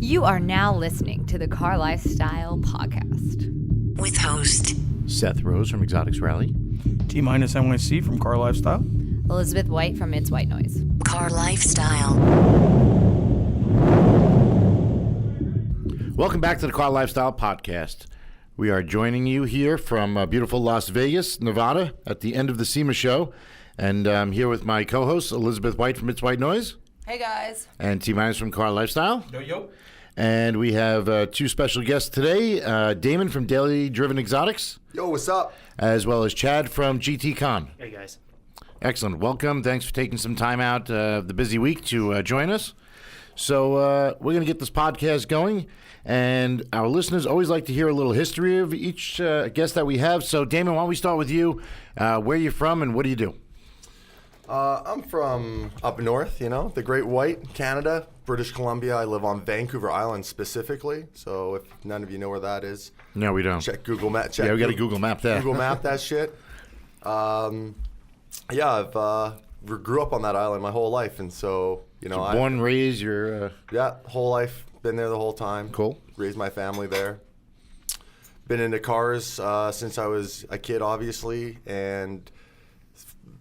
You are now listening to the CarLifestyle Podcast. With host Seth Rose from Exotics Rally. T-NYC from CarLifestyle. Elizabeth White from It's White Noise. CarLifestyle. Welcome back to the CarLifestyle Podcast. We are joining you here from beautiful Las Vegas, Nevada, at the end of the SEMA show. And I'm here with my co-host, Elizabeth White from It's White Noise. Hey, guys. And T-Minus from CarLifestyle. Yo. And we have two special guests today, Damon from Daily Driven Exotics. Yo, what's up? As well as Chad from GTCon. Hey, guys. Excellent. Welcome. Thanks for taking some time out the busy week to join us. So we're going to get this podcast going. And our listeners always like to hear a little history of each guest that we have. So, Damon, why don't we start with you? Where you from and what do you do? I'm from up north, the Great White, Canada, British Columbia. I live on Vancouver Island specifically. So if none of you know where that is, No, we don't. check Google Map. Yeah, we got to Google Map that. Google Map that shit. I grew up on that island my whole life. And so, Born, raised, you're... whole life. Been there the whole time. Cool. Raised my family there. Been into cars since I was a kid, obviously, and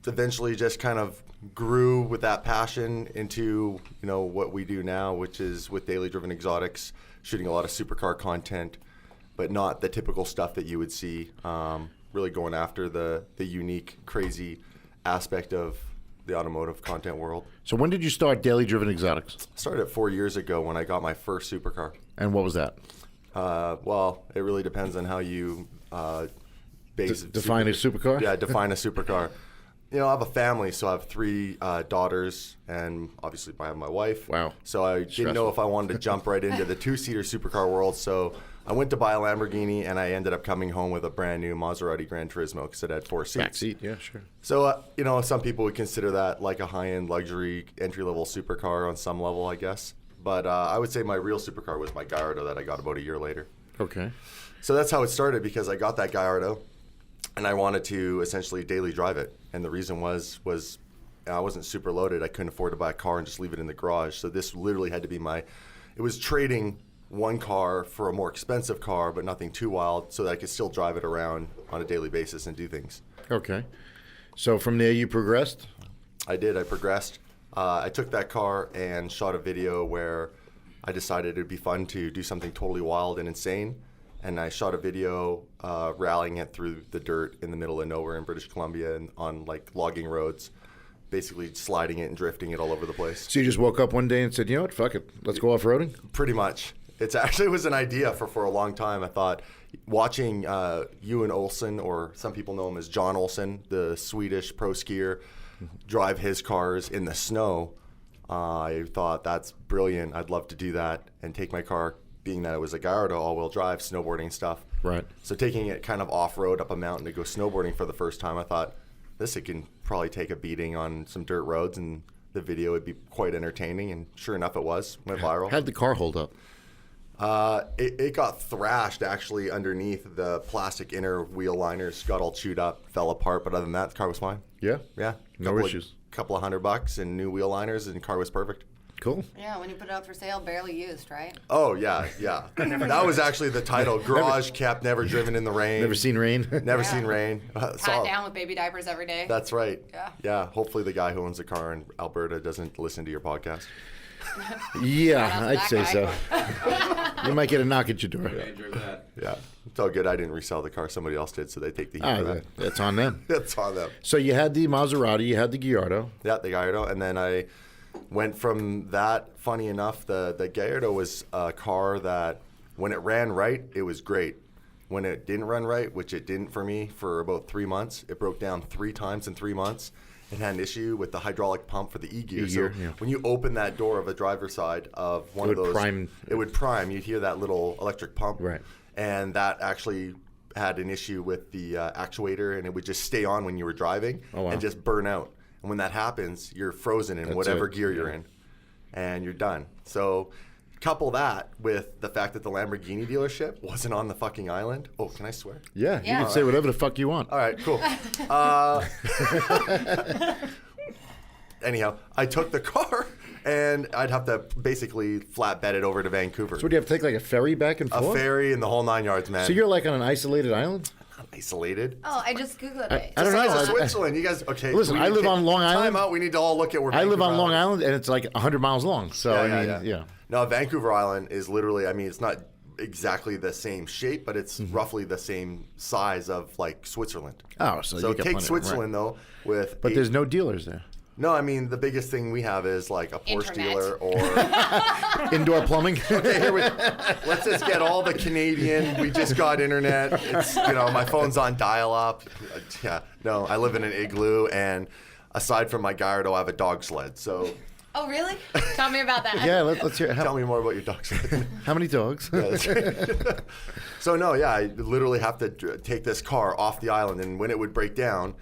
eventually just kind of grew with that passion into, what we do now, which is with Daily Driven Exotics, shooting a lot of supercar content, but not the typical stuff that you would see, really going after the unique, crazy aspect of the automotive content world. So when did you start Daily Driven Exotics? I started 4 years ago when I got my first supercar. And what was that? Well, it really depends on how you Define a supercar? Yeah, define a supercar. I have a family, so I have three daughters, and obviously I have my wife. Wow. So I didn't know if I wanted to jump right into the two-seater supercar world, so I went to buy a Lamborghini, and I ended up coming home with a brand-new Maserati Gran Turismo because it had 4 seats. Back seat, yeah, sure. So, some people would consider that like a high-end luxury entry-level supercar on some level, I guess. But I would say my real supercar was my Gallardo that I got about a year later. Okay. So that's how it started, because I got that Gallardo, and I wanted to essentially daily drive it. And the reason was I wasn't super loaded. I couldn't afford to buy a car and just leave it in the garage. So this literally had to be it was trading one car for a more expensive car, but nothing too wild, so that I could still drive it around on a daily basis and do things. Okay. So from there you progressed? I did. I progressed. I took that car and shot a video where I decided it'd be fun to do something totally wild and insane. And I shot a video rallying it through the dirt in the middle of nowhere in British Columbia and on logging roads, basically sliding it and drifting it all over the place. So you just woke up one day and said, you know what, fuck it, let's go off-roading? Pretty much. It actually was an idea for a long time. I thought, watching Ewan Olsen, or some people know him as John Olsen, the Swedish pro skier, drive his cars in the snow, I thought, that's brilliant. I'd love to do that and take my car, being that it was a Gallardo, all-wheel drive, snowboarding stuff. Right. So taking it kind of off-road up a mountain to go snowboarding for the first time, I thought, it can probably take a beating on some dirt roads, and the video would be quite entertaining. And sure enough, it was. Went viral. How'd the car hold up? It got thrashed, actually, underneath. The plastic inner wheel liners got all chewed up, fell apart. But other than that, the car was fine. Yeah? Yeah. No issues. Couple of $100 and new wheel liners, and the car was perfect. Cool. Yeah, when you put it up for sale, barely used, right? Oh, yeah. That was actually the title. Garage kept, never driven in the rain. Never seen rain? Never seen rain. Tied down with baby diapers every day. That's right. Yeah. Hopefully the guy who owns a car in Alberta doesn't listen to your podcast. Yeah, I'd say so. You might get a knock at your door. Yeah. It's all good. I didn't resell the car. Somebody else did, so they take the heat for that. That's on them. That's on them. So you had the Maserati, you had the Gallardo. Yeah, the Gallardo. And then I went from that. Funny enough, the Gallardo was a car that when it ran right, it was great. When it didn't run right, which it didn't for me for about 3 months, it broke down 3 times in 3 months. It had an issue with the hydraulic pump for the E-gear. So when you open that door of a driver's side of one of those, it would prime. You'd hear that little electric pump. Right. And that actually had an issue with the actuator, and it would just stay on when you were driving and just burn out. And when that happens, you're frozen in whatever gear you're in, and you're done. So couple that with the fact that the Lamborghini dealership wasn't on the fucking island. Oh, can I swear? Yeah, you can say whatever the fuck you want. All right, cool. anyhow, I took the car, and I'd have to basically flatbed it over to Vancouver. So would you have to take like a ferry back and forth? A ferry and the whole 9 yards, man. So you're like on an isolated island? Not isolated. Oh, I just Googled it. I don't Size know. of Switzerland. You guys, okay. Listen, I live on Long Island. Time out. We need to all look at where I live Vancouver on Long Island Island, and it's like 100 miles long. So, is. No, Vancouver Island is literally, I mean, it's not exactly the same shape, but it's roughly the same size of like Switzerland. Oh, so you got take plenty, Switzerland, though, with. But there's no dealers there. No, I mean, the biggest thing we have is like a Porsche Internet. dealer or. Indoor plumbing? Okay, let's just get all the Canadian. We just got internet. It's, my phone's on dial-up. Yeah, no, I live in an igloo, and aside from my Gallardo, I have a dog sled. So Oh, really? Tell me about that. Yeah, let's hear it. tell me more about your dog sled. How many dogs? So no, yeah, I literally have to take this car off the island, and when it would break down,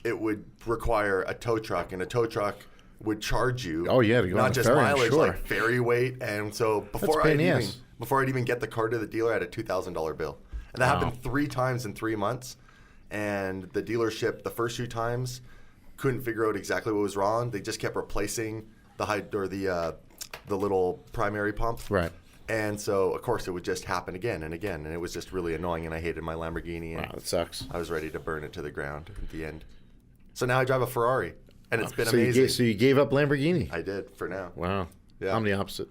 it would require a tow truck, and a tow truck would charge you. Oh, yeah, to go on not the just ferry, I'm mileage, sure. like ferry weight, and so a pain in the ass. before I'd even get the car to the dealer, I had a $2,000 bill, and that happened 3 times in 3 months. And the dealership, the first 2 times, couldn't figure out exactly what was wrong. They just kept replacing the little primary pump. Right. And so, of course, it would just happen again and again, and it was just really annoying, and I hated my Lamborghini, and Wow, that sucks. I was ready to burn it to the ground at the end. So now I drive a Ferrari, and it's been So amazing. you gave up Lamborghini? I did, for now. Wow. Yeah. I'm the opposite.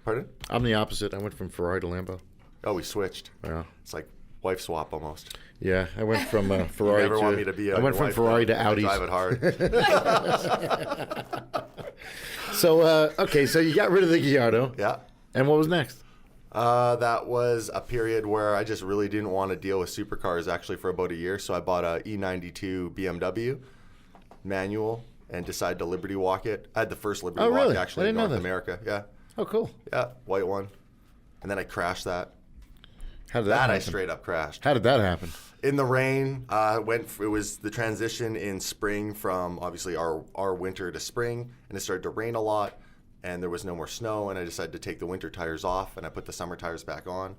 Pardon? I'm the opposite. I went from Ferrari to Lambo. Oh, we switched. Wow. It's like wife swap almost. Yeah, I went from Ferrari Never to. want me to be I went from Ferrari to Audi. Audis. Drive it hard. So okay, so you got rid of the Gallardo. Yeah. And what was next? That was a period where I just really didn't want to deal with supercars actually for about a year. So I bought a E92 BMW manual and decided to Liberty Walk it. I had the first Liberty Oh, Walk really? I actually didn't in know North that. America. Yeah. Oh, cool. Yeah. White one. And then I crashed that. How did that That happen? I straight up crashed. How did that happen? In the rain, it was the transition in spring from obviously our winter to spring, and it started to rain a lot, and there was no more snow, and I decided to take the winter tires off, and I put the summer tires back on,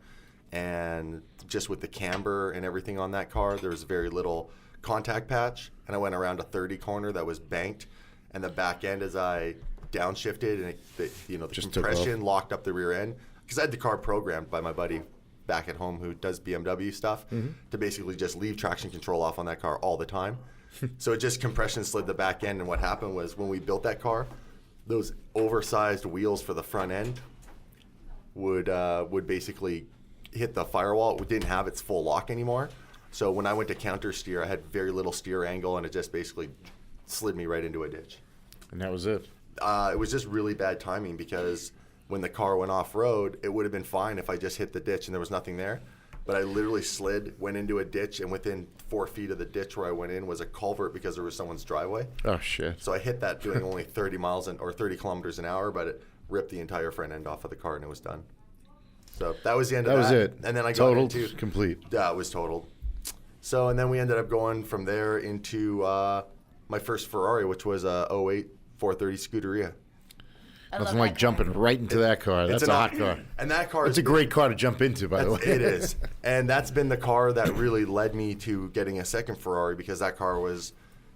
and just with the camber and everything on that car, there was very little contact patch, and I went around a 30 corner that was banked, and the back end as I downshifted, and the Just took compression locked up the rear end, because I had the car programmed by my buddy back at home who does BMW stuff to basically just leave traction control off on that car all the time. So it just compression slid the back end, and what happened was when we built that car, those oversized wheels for the front end would basically hit the firewall. It didn't have its full lock anymore. So when I went to counter steer, I had very little steer angle, and it just basically slid me right into a ditch. And that was it. It was just really bad timing because when the car went off-road, it would have been fine if I just hit the ditch and there was nothing there. But I literally went into a ditch, and within 4 feet of the ditch where I went in was a culvert because there was someone's driveway. Oh shit. So I hit that doing only 30 kilometers an hour, but it ripped the entire front end off of the car, and it was done. So that was the end of that. That was it. And then I got totaled, into complete. Yeah, it was totaled. So and then we ended up going from there into my first Ferrari, which was a 08 430 Scuderia. Nothing like jumping right into that car. That's a hot car. And that car It's a great car to jump into, by the way. It is. And that's been the car that really led me to getting a second Ferrari, because that car was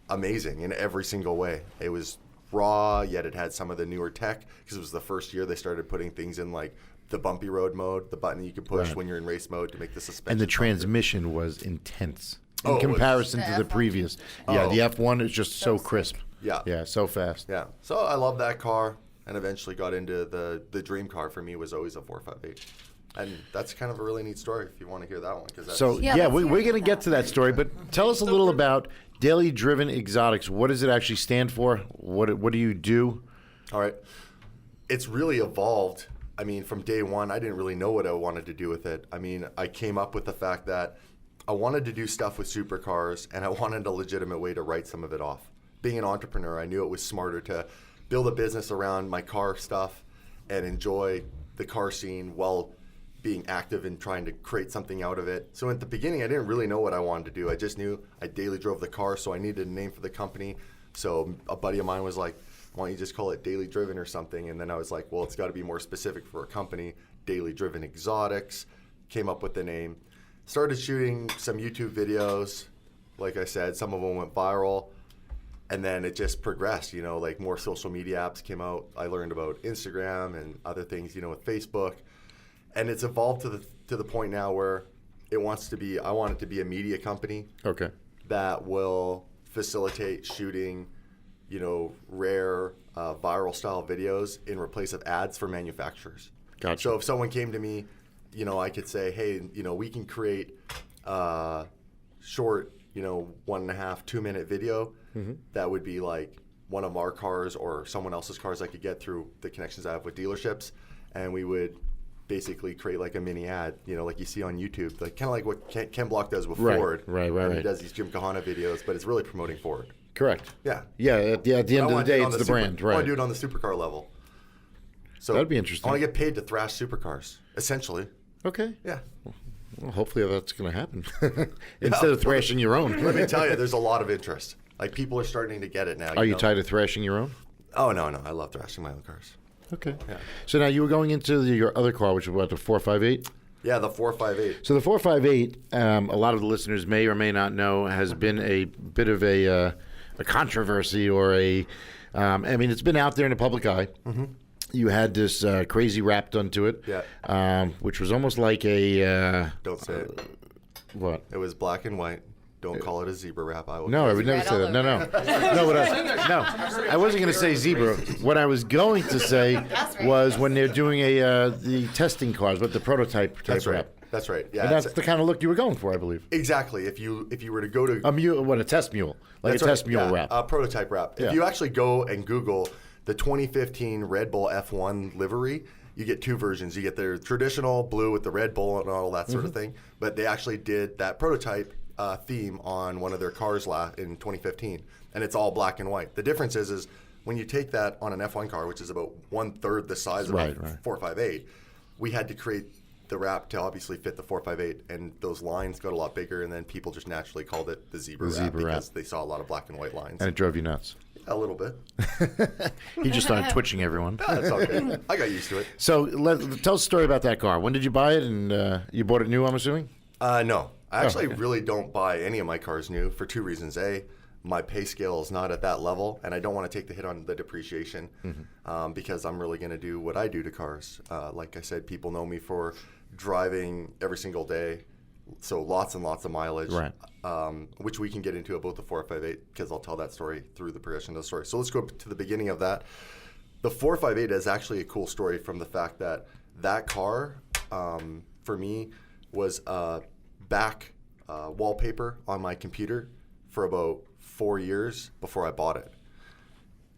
amazing in every single way. It was raw, yet it had some of the newer tech, because it was the first year they started putting things in like the bumpy road mode, the button you can push when you're in race mode to make the suspension. And the bumpier. transmission was intense in Oh, it was- comparison to The the F1. previous. Yeah, Oh. the F1 is just so crisp. Yeah. Yeah, so fast. Yeah. So I love that car, and eventually got into the dream car for me was always a 458. And that's kind of a really neat story if you want to hear that one. Cause So, Yeah, yeah, let's we're hear going to about get to that story, but tell us a little about Daily Driven Exotics. What does it actually stand for? What do you do? All right. It's really evolved. I mean, from day one, I didn't really know what I wanted to do with it. I mean, I came up with the fact that I wanted to do stuff with supercars, and I wanted a legitimate way to write some of it off. Being an entrepreneur, I knew it was smarter to build a business around my car stuff and enjoy the car scene while being active and trying to create something out of it. So at the beginning, I didn't really know what I wanted to do. I just knew I daily drove the car, so I needed a name for the company. So a buddy of mine was like, why don't you just call it Daily Driven or something? And then I was like, well, it's got to be more specific for a company. Daily Driven Exotics. Came up with the name. Started shooting some YouTube videos. Like I said, some of them went viral. And then it just progressed, like more social media apps came out. I learned about Instagram and other things, with Facebook. And it's evolved to the point now where I want it to be a media company. Okay. That will facilitate shooting, rare viral style videos in replace of ads for manufacturers. Gotcha. So if someone came to me, I could say, hey, we can create short, 1.5, 2 minute video that would be like one of our cars or someone else's cars I could get through the connections I have with dealerships. And we would basically create like a mini ad, like you see on YouTube, like kind of like what Ken Block does with Ford. Right. He does these Jim Kahana videos, but it's really promoting Ford. Correct. Yeah. Yeah, at the end of the day, it's the brand, right? I want to do it on the supercar level. So that'd be interesting. I want to get paid to thrash supercars, essentially. Okay. Yeah. Well, hopefully that's going to happen instead of thrashing your own. Let me tell you, there's a lot of interest. Like people are starting to get it now. Are you tired of thrashing your own? Oh no, I love thrashing my own cars. Okay. Yeah. So now you were going into your other car, which was what, the 458? Yeah, the 458. So the 458, a lot of the listeners may or may not know, has been a bit of a controversy or it's been out there in the public eye. Mm-hmm. You had this crazy wrap done to it, which was almost like a... Don't say it. What? It was black and white. Don't call it a zebra wrap. I would never say that. No. I wasn't going to say zebra. What I was going to say was when they're doing the testing cars, but the prototype type wrap. That's right. Yeah, and that's the kind of look you were going for, I believe. Exactly. If you were to go to a test mule, like a test mule wrap, a prototype wrap. Yeah. If you actually go and Google the 2015 Red Bull F1 livery, you get two versions. You get their traditional blue with the Red Bull and all that sort of thing, but they actually did that prototype theme on one of their cars in 2015, and it's all black and white. The difference is when you take that on an F1 car, which is about 1/3 the size of a 458, we had to create the wrap to obviously fit the 458, and those lines got a lot bigger, and then people just naturally called it the zebra wrap because they saw a lot of black and white lines. And it drove you nuts. A little bit. He just started twitching everyone. That's okay. I got used to it. So tell us a story about that car. When did you buy it, and you bought it new, I'm assuming? No. I actually really don't buy any of my cars new for two reasons. A, my pay scale is not at that level, and I don't want to take the hit on the depreciation because I'm really going to do what I do to cars. Like I said, people know me for driving every single day, so lots and lots of mileage, which we can get into about the 458 because I'll tell that story through the progression of the story. So let's go to the beginning of that. The 458 is actually a cool story from the fact that car, for me, was back wallpaper on my computer for about 4 years before I bought it.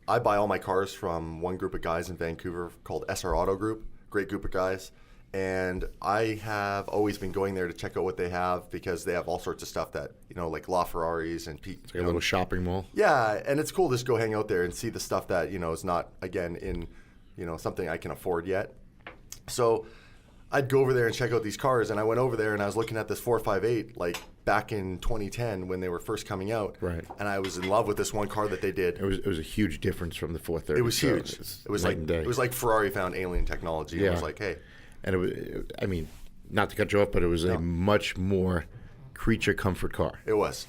I buy all my cars from one group of guys in Vancouver called SR Auto Group, great group of guys. And I have always been going there to check out what they have because they have all sorts of stuff that, like La Ferraris and It's like a little shopping mall. Yeah, and it's cool to just go hang out there and see the stuff that, is not, again, in, something I can afford yet. So I'd go over there and check out these cars, and I went over there and I was looking at this 458 like back in 2010 when they were first coming out. Right. And I was in love with this one car that they did. It was a huge difference from the 430. It was huge. It was like Ferrari found alien technology. Yeah. It was like, hey. And it was, not to cut you off, but it was a much more creature comfort car. It was.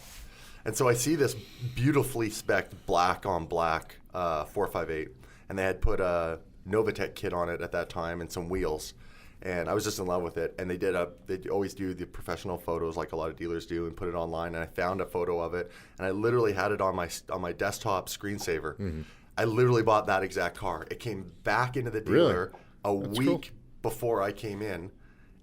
And so I see this beautifully spec'd black on black 458, and they had put a Novatec kit on it at that time and some wheels. And I was just in love with it. And they always do the professional photos like a lot of dealers do and put it online. And I found a photo of it, and I literally had it on my desktop screensaver. Mm-hmm. I literally bought that exact car. It came back into the dealer a week before I came in,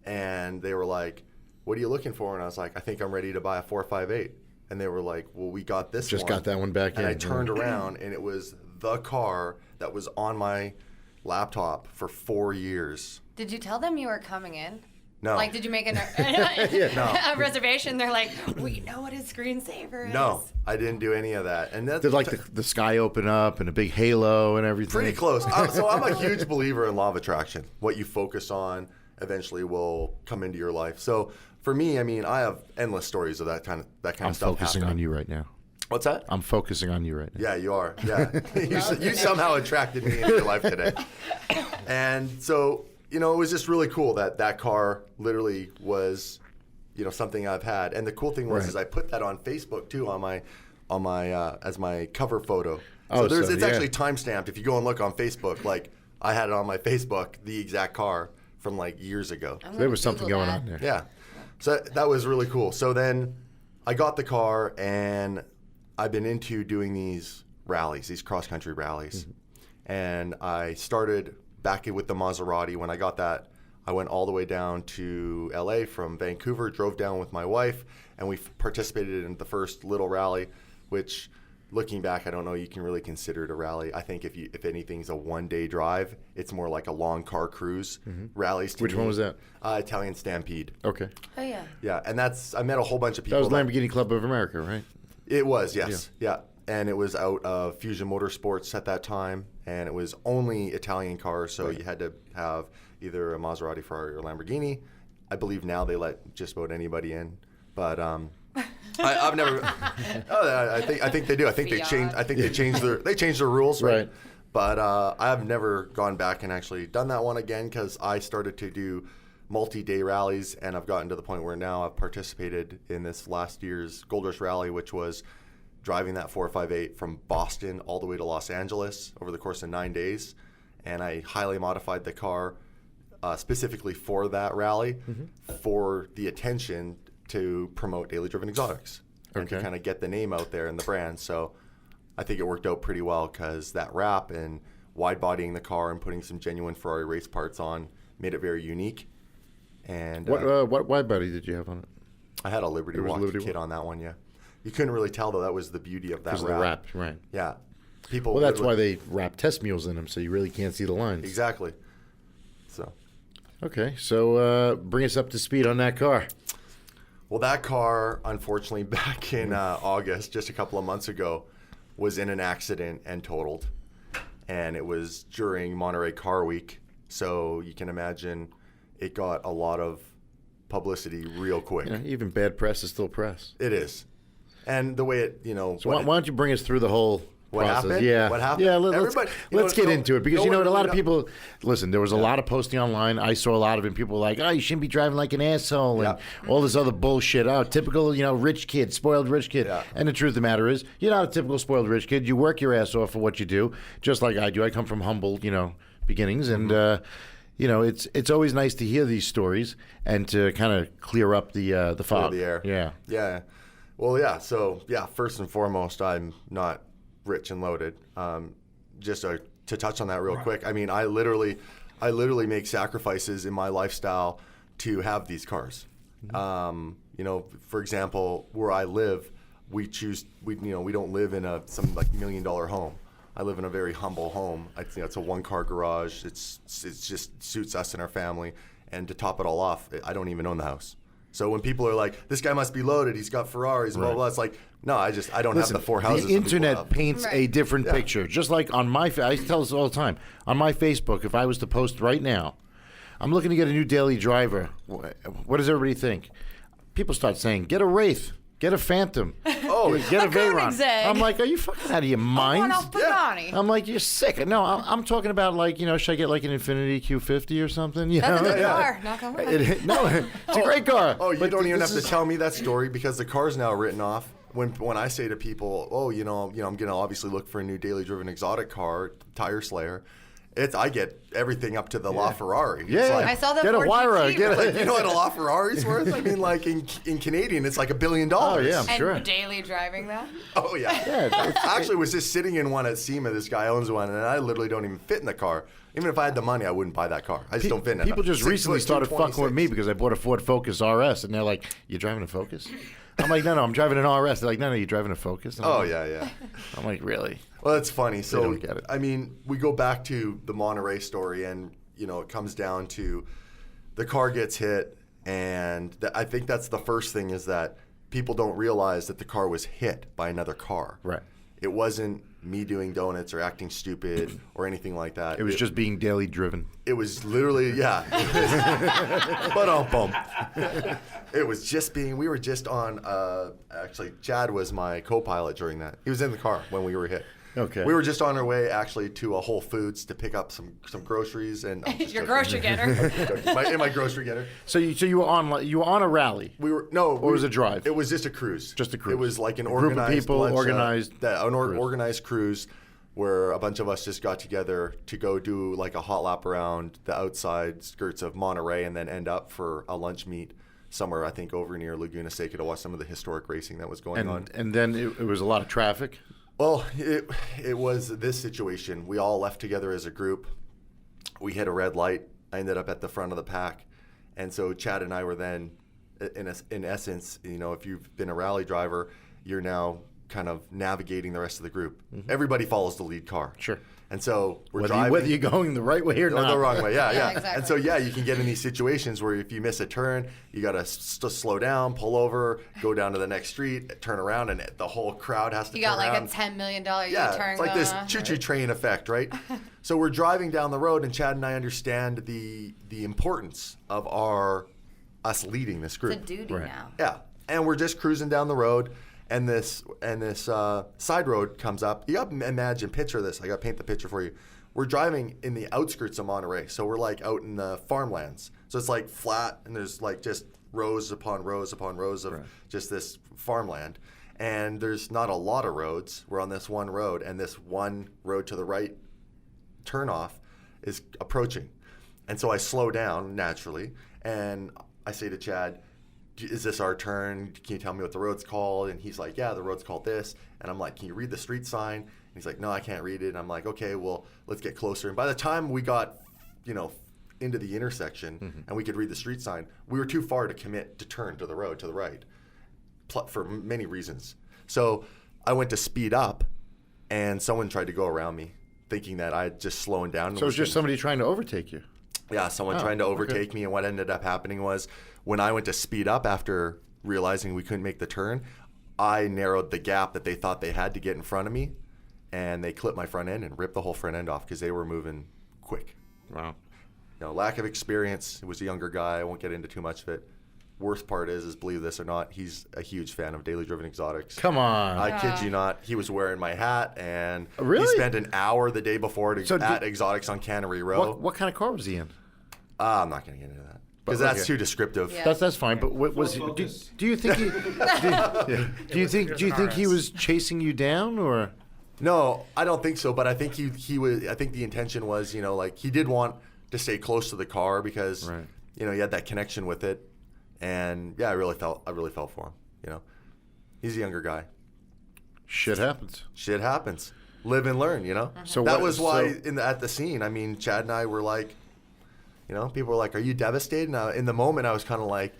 and they were like, "What are you looking for?" And I was like, "I think I'm ready to buy a 458." And they were like, "Well, we got this Just got that one back in." And I turned around, and it was the car that was on my laptop for 4 years. Did you tell them you were coming in? No. Like, did you make a No. reservation? They're like, we know what his screensaver is. No, I didn't do any of that. And that's Did like the sky open up and a big halo and everything? pretty close. So I'm a huge believer in law of attraction. What you focus on eventually will come into your life. So for me, I have endless stories of that kind of stuff I'm focusing happening. on you right now. What's that? I'm focusing on you right now. Yeah, you are. Yeah. you somehow attracted me into your life today. And so, it was just really cool that car literally was, something I've had. And the cool thing was is I put that on Facebook too on my on my as my cover photo. Oh, So it's yeah. actually timestamped. If you go and look on Facebook, like I had it on my Facebook, the exact car from like years ago. I'm There gonna was something Google going that. on there. Yeah. So that was really cool. So then I got the car, and I've been into doing these rallies, these cross-country rallies. And I started back with the Maserati. When I got that, I went all the way down to LA from Vancouver, drove down with my wife, and we participated in the first little rally, which, looking back, I don't know you can really consider it a rally. I think if anything's a one-day drive, it's more like a long car cruise. Rallies to Which me, one was that? Italian Stampede. Okay. Oh yeah. Yeah, and I met a whole bunch of That people. was Lamborghini Club of America, right? It was, yes. Yeah. And it was out of Fusion Motorsports at that time, and it was only Italian cars, so you had to have either a Maserati, Ferrari, or Lamborghini. I believe now they let just about anybody in, but I've never. I think they do. I think they changed. I think they changed their rules, right? But I've never gone back and actually done that one again because I started to do multi-day rallies, and I've gotten to the point where now I've participated in this last year's Gold Rush Rally, which was driving that 458 from Boston all the way to Los Angeles over the course of 9 days. And I highly modified the car specifically for that rally for the attention to promote daily driven exotics and to kind of get the name out there and the brand. So I think it worked out pretty well because that wrap and wide bodying the car and putting some genuine Ferrari race parts on made it very unique. And What wide body did you have on it? I had a Liberty Walk kit on that one, yeah. You couldn't really tell, though. That was the beauty of that Because of the wrap, right. Yeah. People. Well, that's why they wrap test mules in them, so you really can't see the lines. Exactly. So. Okay, so bring us up to speed on that car. Well, that car, unfortunately, back in August, just a couple of months ago, was in an accident and totaled. And it was during Monterey Car Week. So you can imagine it got a lot of publicity real quick. Yeah, even bad press is still press. It is. And the way it, So why don't you bring us through the whole What process? happened? Yeah. What happened? Yeah, Everybody- let's get into it because no you know one what, a lot really of people listen, there was a lot of posting online. I saw a lot of it. People were like, "Oh, you shouldn't be driving like an asshole," and all this other bullshit. Oh, typical, rich kid, spoiled rich kid. Yeah. And the truth of the matter is, you're not a typical spoiled rich kid. You work your ass off for what you do, just like I do. I come from humble, beginnings, and it's always nice to hear these stories and to kind of clear up the fog. the air. Yeah. Yeah. Well, yeah. So, first and foremost, I'm not rich and loaded. Just to touch on that real quick. I mean, I literally make sacrifices in my lifestyle to have these cars. For example, where I live, we don't live in some like $1 million home. I live in a very humble home. It's a one-car garage. It's just suits us and our family. And to top it all off, I don't even own the house. So when people are like, "This guy must be loaded. He's got Ferraris." Blah blah blah. It's like, no, I don't have the four houses. The internet paints a different picture. Just like on my, I tell this all the time. On my Facebook, if I was to post right now, I'm looking to get a new daily driver. What does everybody think? People start saying, "Get a Wraith. Get a Phantom. Get a Veyron." I'm like, are you fucking out of your mind? I'm like, you're sick. No, I'm talking about like, should I get like an Infiniti Q50 or something? That's a good car. Not gonna lie. No, it's a great car. Oh, you don't even have to tell me that story because the car's now written off. When I say to people, I'm gonna obviously look for a new daily driven exotic car, Tire Slayer. I get everything up to the LaFerrari. Yeah, I saw the get a Ford Wira. GT. You know what a LaFerrari's worth? I mean, like in Canadian, it's like $1 billion. Oh yeah, I'm sure. And daily driving that? Oh yeah. I actually was just sitting in one at SEMA. This guy owns one, and I literally don't even fit in the car. Even if I had the money, I wouldn't buy that car. I just don't fit in it. People just recently started fucking with me because I bought a Ford Focus RS, and they're like, "You driving a Focus?" I'm like, "No, I'm driving an RS." They're like, "No, you're driving a Focus." Yeah. I'm like, "Really?" Well, it's funny. So, don't get it. I mean, we go back to the Monterey story, and it comes down to the car gets hit, and I think that's the first thing is that people don't realize that the car was hit by another car. Right. It wasn't me doing donuts or acting stupid or anything like that. It was just being daily driven. It was literally, It was just we were just on, actually, Chad was my co-pilot during that. He was in the car when we were hit. Okay. We were just on our way actually to a Whole Foods to pick up some groceries and Your grocery getter. my grocery getter. So you were on a rally. Or was it a drive? It was just a cruise. Just a cruise. It was like an A group of organized people, organized cruise. organized cruise where a bunch of us just got together to go do like a hot lap around the outside skirts of Monterey and then end up for a lunch meet somewhere, I think, over near Laguna Seca to watch some of the historic racing that was going on. And then it was a lot of traffic. Well, it was this situation. We all left together as a group. We hit a red light. I ended up at the front of the pack. And so Chad and I were then, in essence, if you've been a rally driver, you're now kind of navigating the rest of the group. Mm-hmm. Everybody follows the lead car. Sure. And so we're driving. Whether you're going the right way or not. The wrong way, yeah. Exactly. And so, you can get in these situations where if you miss a turn, you got to slow down, pull over, go down to the next street, turn around, and the whole crowd has to You turn got around. like a $10 million U-turn it's like this choo-choo train effect, right? So we're driving down the road, and Chad and I understand the importance of us leading this group. It's a duty now. Yeah, and we're just cruising down the road, and this side road comes up. You got to picture this. I got to paint the picture for you. We're driving in the outskirts of Monterey, so we're like out in the farmlands. So it's like flat, and there's like just rows upon rows upon rows of just this farmland. And there's not a lot of roads. We're on this one road, and this one road to the right turnoff is approaching. And so I slow down naturally, and I say to Chad, is this our turn? Can you tell me what the road's called? And he's like, yeah, the road's called this. And I'm like, can you read the street sign? And he's like, no, I can't read it. And I'm like, okay, well, let's get closer. And by the time we got, into the intersection and we could read the street sign, we were too far to commit to turn to the road to the right for many reasons. So I went to speed up, and someone tried to go around me, thinking that I had just slowing down. So it was just somebody trying to overtake you. Yeah, someone trying to overtake me. And what ended up happening was when I went to speed up after realizing we couldn't make the turn, I narrowed the gap that they thought they had to get in front of me, and they clipped my front end and ripped the whole front end off because they were moving quick. Wow. Lack of experience. It was a younger guy. I won't get into too much of it. Worst part is believe this or not, he's a huge fan of daily driven exotics. Come on. I kid you not. He was wearing my hat, and really? He spent an hour the day before at Exotics on Cannery Row. What kind of car was he in? I'm not going to get into that because that's too descriptive. Yeah. That's fine. But what was he? Do you think he? Do you think he was chasing you down or? No, I don't think so. But I think he was. I think the intention was, he did want to stay close to the car because he had that connection with it. And I really felt for him. He's a younger guy. Shit happens. Live and learn. So that was why at the scene. I mean, Chad and I were like, people were like, "Are you devastated?" Now, in the moment, I was kind of like,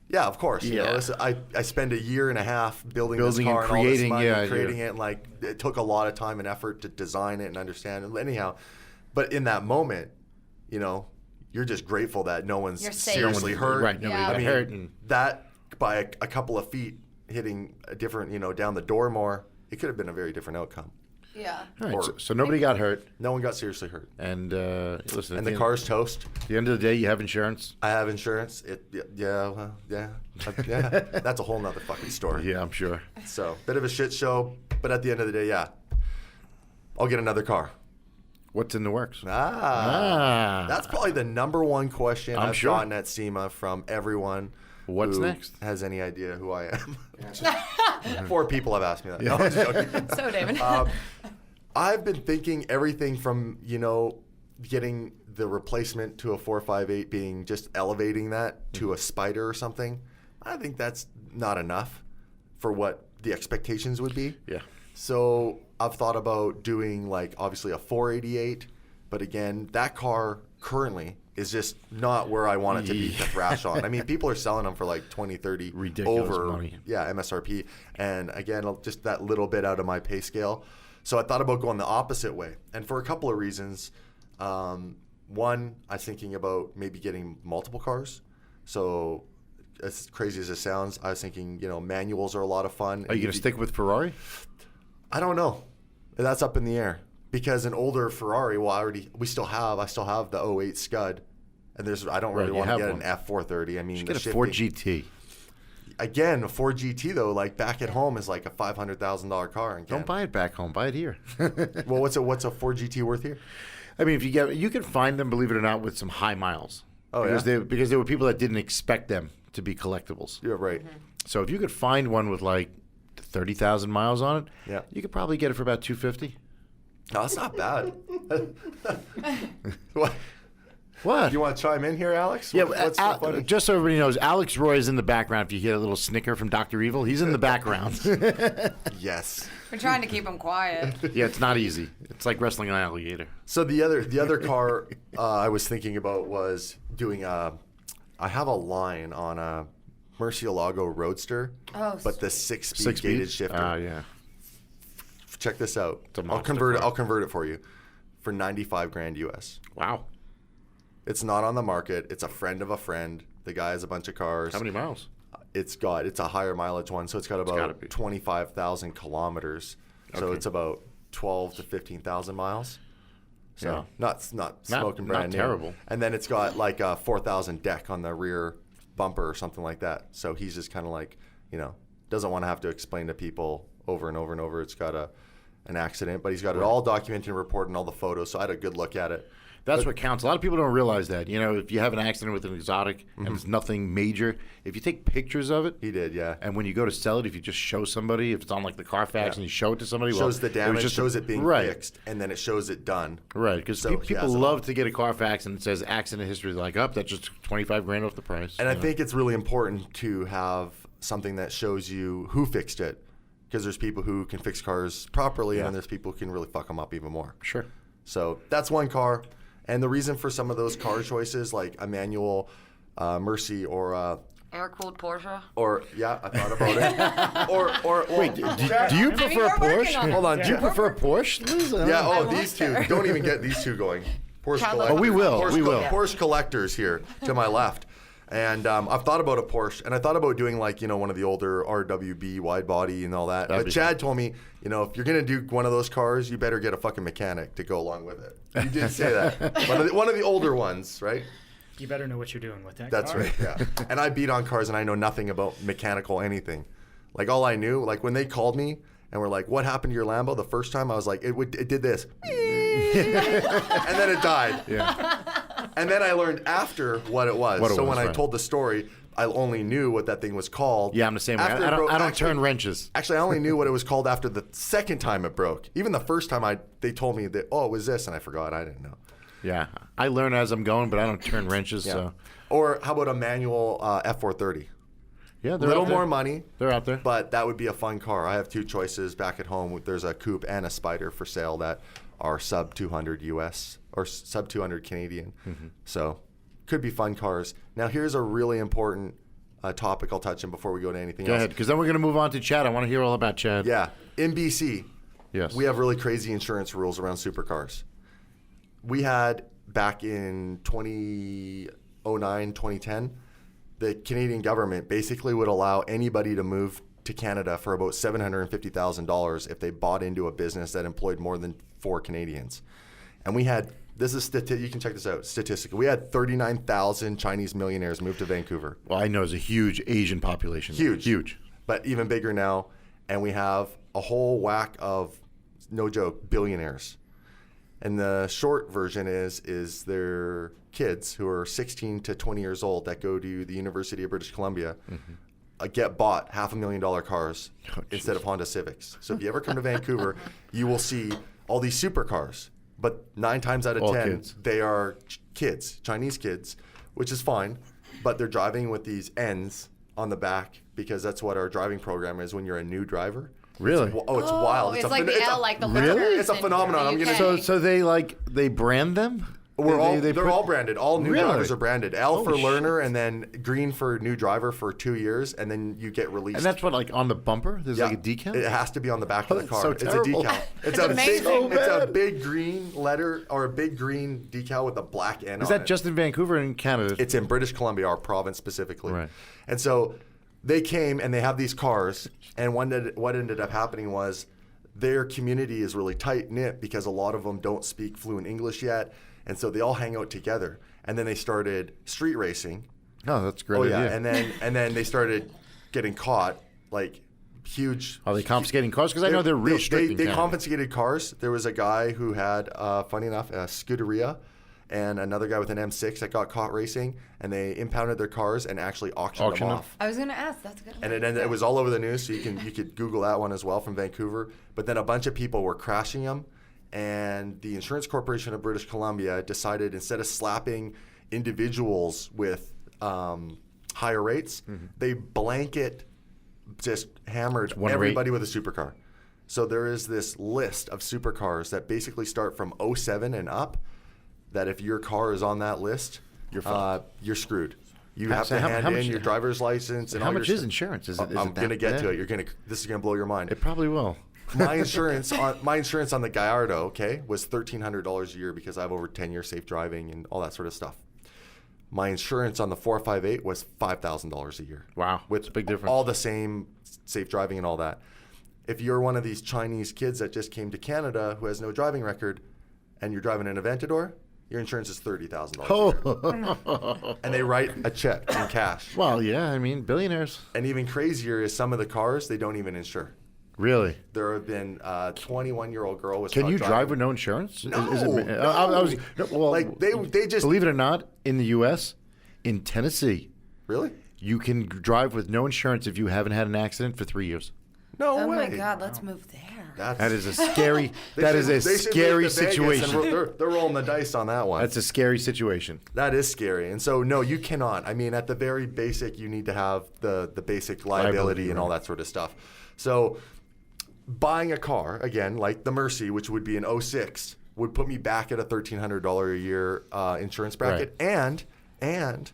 "Yeah, of course." I spent a year and a half building this car and creating, all this money, creating it, and it took a lot of time and effort to design it and understand it. Anyhow, but in that moment, you're just grateful that no one's seriously hurt. Right, nobody got hurt. That by a couple of feet hitting a different, down the door more, it could have been a very different outcome. Yeah. All right, so nobody got hurt. No one got seriously hurt. And listen. And the car's toast. At the end of the day, you have insurance. I have insurance. Yeah. That's a whole nother fucking story. Yeah, I'm sure. So, bit of a shit show, but at the end of the day, I'll get another car. What's in the works? That's probably the number one question I've gotten at SEMA from everyone. What's who next? Has any idea who I am? 4 people have asked me that. No, I'm just joking. So, Damon. I've been thinking everything from, getting the replacement to a 458 being just elevating that to a Spider or something. I think that's not enough for what the expectations would be. Yeah. So I've thought about doing obviously a 488, but again, that car currently is just not where I want it to be to thrash on. I mean, people are selling them for 20, 30 ridiculous over money. Yeah, MSRP. And again, just that little bit out of my pay scale. So I thought about going the opposite way. And for a couple of reasons. One, I was thinking about maybe getting multiple cars. So as crazy as it sounds, I was thinking, manuals are a lot of fun. Are you going to stick with Ferrari? I don't know. That's up in the air because an older Ferrari, I still have the 08 Scud, and I don't really want to get an F430. I mean, get a Ford GT. again, a Ford GT though, like back at home is like a $500,000 car. In Don't Canada. buy it back home. Buy it here. Well, what's a Ford GT worth here? I mean, you can find them, believe it or not, with some high miles. Oh, because there were people that didn't expect them to be collectibles. You're right. So if you could find one with like 30,000 miles on it, Yeah. you could probably get it for about $250. No, that's not bad. What? What? You want to chime in here, Alex? Yeah, What's so funny? just so everybody knows, Alex Roy is in the background. If you hear a little snicker from Dr. Evil, he's in the background. Yes. We're trying to keep him quiet. Yeah, it's not easy. It's like wrestling an alligator. So the other car I was thinking about was doing I have a line on a Murcielago Roadster, but the 6-speed gated shifter. Yeah. Check this out. It's a I'll monster convert it. car. I'll convert it for you for $95,000 US. Wow. It's not on the market. It's a friend of a friend. The guy has a bunch of cars. How many miles? It's a higher mileage one, so it's got gotta about be. 25,000 kilometers. So Okay. it's about 12 to 15,000 miles. So Yeah. not smoking not brand new. terrible. And then it's got like a 4,000 deck on the rear bumper or something like that. So he's just kind of like, doesn't want to have to explain to people over and over and over. It's got an accident, but he's got it all documented and reported and all the photos. So I had a good look at it. That's what counts. A lot of people don't realize that. If you have an accident with an exotic and it's nothing major, if you take pictures of it, He did, yeah. and when you go to sell it, if you just show somebody, if it's on like the Carfax and you show it to somebody, Shows the it was damage, just shows it being right. fixed, and then it shows it done. Right, because So he people has it love all. to get a Carfax and it says accident history. They're like, that's just $25,000 off the price. And I think it's really important to have something that shows you who fixed it, because there's people who can fix cars properly, and then there's people who can really fuck them up even more. Sure. So that's one car. And the reason for some of those car choices, like a manual Mercy or Air-cooled Porsche. yeah, I thought about it. or Wait, do you prefer we're working Porsche? on it. hold on, Do you prefer Porsche? yeah. Oh, want these two. her. Don't even get these two going. Porsche Child collectors. Oh, we will. Porsche, We will. Porsche collectors here to my left. And I've thought about a Porsche, and I thought about doing like one of the older RWB wide body and all that. That'd But be Chad told me, if you're gonna do one of those cars, you better get a fucking mechanic to go along with it. You did say that. One of the older ones, right? You better know what you're doing with that That's car. right. Yeah. And I beat on cars, and I know nothing about mechanical anything. Like all I knew, like when they called me and were like, "What happened to your Lambo?" The first time I was like, "It did this," and then it died. Yeah. And then I learned after what it was. What it So was, when I right. told the story, I only knew what that thing was called. Yeah, I'm the same way. After I it broke- don't actually- turn wrenches. Actually, I only knew what it was called after the second time it broke. Even the first time they told me that, it was this, and I forgot. I didn't know. Yeah, I learn as I'm going, but I don't turn wrenches. So Or how about a manual F430? yeah, A they're little out there. more money. They're out there. But that would be a fun car. I have two choices back at home. There's a coupe and a Spider for sale that are sub 200 US or sub 200 Canadian. So could be fun cars. Now here's a really important topic I'll touch on before we go to anything Go else. ahead, because then we're going to move on to Chad. I want to hear all about Chad. Yeah, in BC, Yes. we have really crazy insurance rules around supercars. We had back in 2009, 2010, the Canadian government basically would allow anybody to move to Canada for about $750,000 if they bought into a business that employed more than 4 Canadians. And we had, you can check this out, statistically, we had 39,000 Chinese millionaires move to Vancouver. Well, I know there's a huge Asian population. Huge. But even bigger now. And we have a whole whack of, no joke, billionaires. And the short version is their kids who are 16 to 20 years old that go to the University of British Columbia get bought $500,000 cars instead of Honda Civics. So if you ever come to Vancouver, you will see all these supercars. But 9 times out of All 10, kids. they are kids, Chinese kids, which is fine. But they're driving with these N's on the back because that's what our driving program is when you're a new driver. Really? It's wild. It's like phen- the a- L, like the Really? letters It's a in phenomenon. I'm the gonna- UK. So they brand them? They're put- all branded. All new Really? drivers are branded. L for Holy learner, and then green for new driver for 2 years, and then you get released. And that's what, like on the bumper? There's like a decal? It has to be on the back of the that's car. so It's a terrible. decal. It's a big, amazing. it's a bad. big green letter or a big green decal with a black N Is on that it. just in Vancouver and Canada? It's in British Columbia, our province specifically. Right. And so they came and they have these cars, and what ended up happening was their community is really tight knit because a lot of them don't speak fluent English yet, and so they all hang out together. And then they started street racing. No, that's a great Oh idea. yeah, and then they started getting caught, like huge. Are they confiscating cars? Because I know they're real strict in They Canada. confiscated cars. There was a guy who had, funny enough, a Scuderia, and another guy with an M6 that got caught racing, and they impounded their cars and actually auctioned them off. I was going to ask. That's a good one. And it was all over the news, so you could Google that one as well from Vancouver. But then a bunch of people were crashing them, and the Insurance Corporation of British Columbia decided, instead of slapping individuals with higher rates, they blanket just hammered everybody with a supercar. So there is this list of supercars that basically start from 07 and up, that if your car is on that list, you're screwed. You have to hand in your driver's license and how all much your is insurance? Is I'm going to get to it. This is going to blow your mind. It probably will. My insurance on the Gallardo, okay, was $1,300 a year because I have over 10 years safe driving and all that sort of stuff. My insurance on the 458 was $5,000 a year. Wow, with a big difference. All the same safe driving and all that. If you're one of these Chinese kids that just came to Canada who has no driving record, and you're driving an Aventador, your insurance is $30,000 a year. And they write a check in cash. Well, yeah, I mean, billionaires. And even crazier is some of the cars they don't even insure. Really? There have been a 21-year-old girl was Can caught you driving. drive with no insurance? No, Well, like they just believe it or not, in the U.S., in Tennessee, really. you can drive with no insurance if you haven't had an accident for 3 years. No Oh way. my God, let's move there. That is a scary. That is a scary situation. They're rolling the dice on that one. That's a scary situation. That is scary. And so, no, you cannot. I mean, at the very basic, you need to have the basic liability and all that sort of stuff. So buying a car, again, like the Mercy, which would be an 06, would put me back at a $1,300 a year insurance bracket. Right. And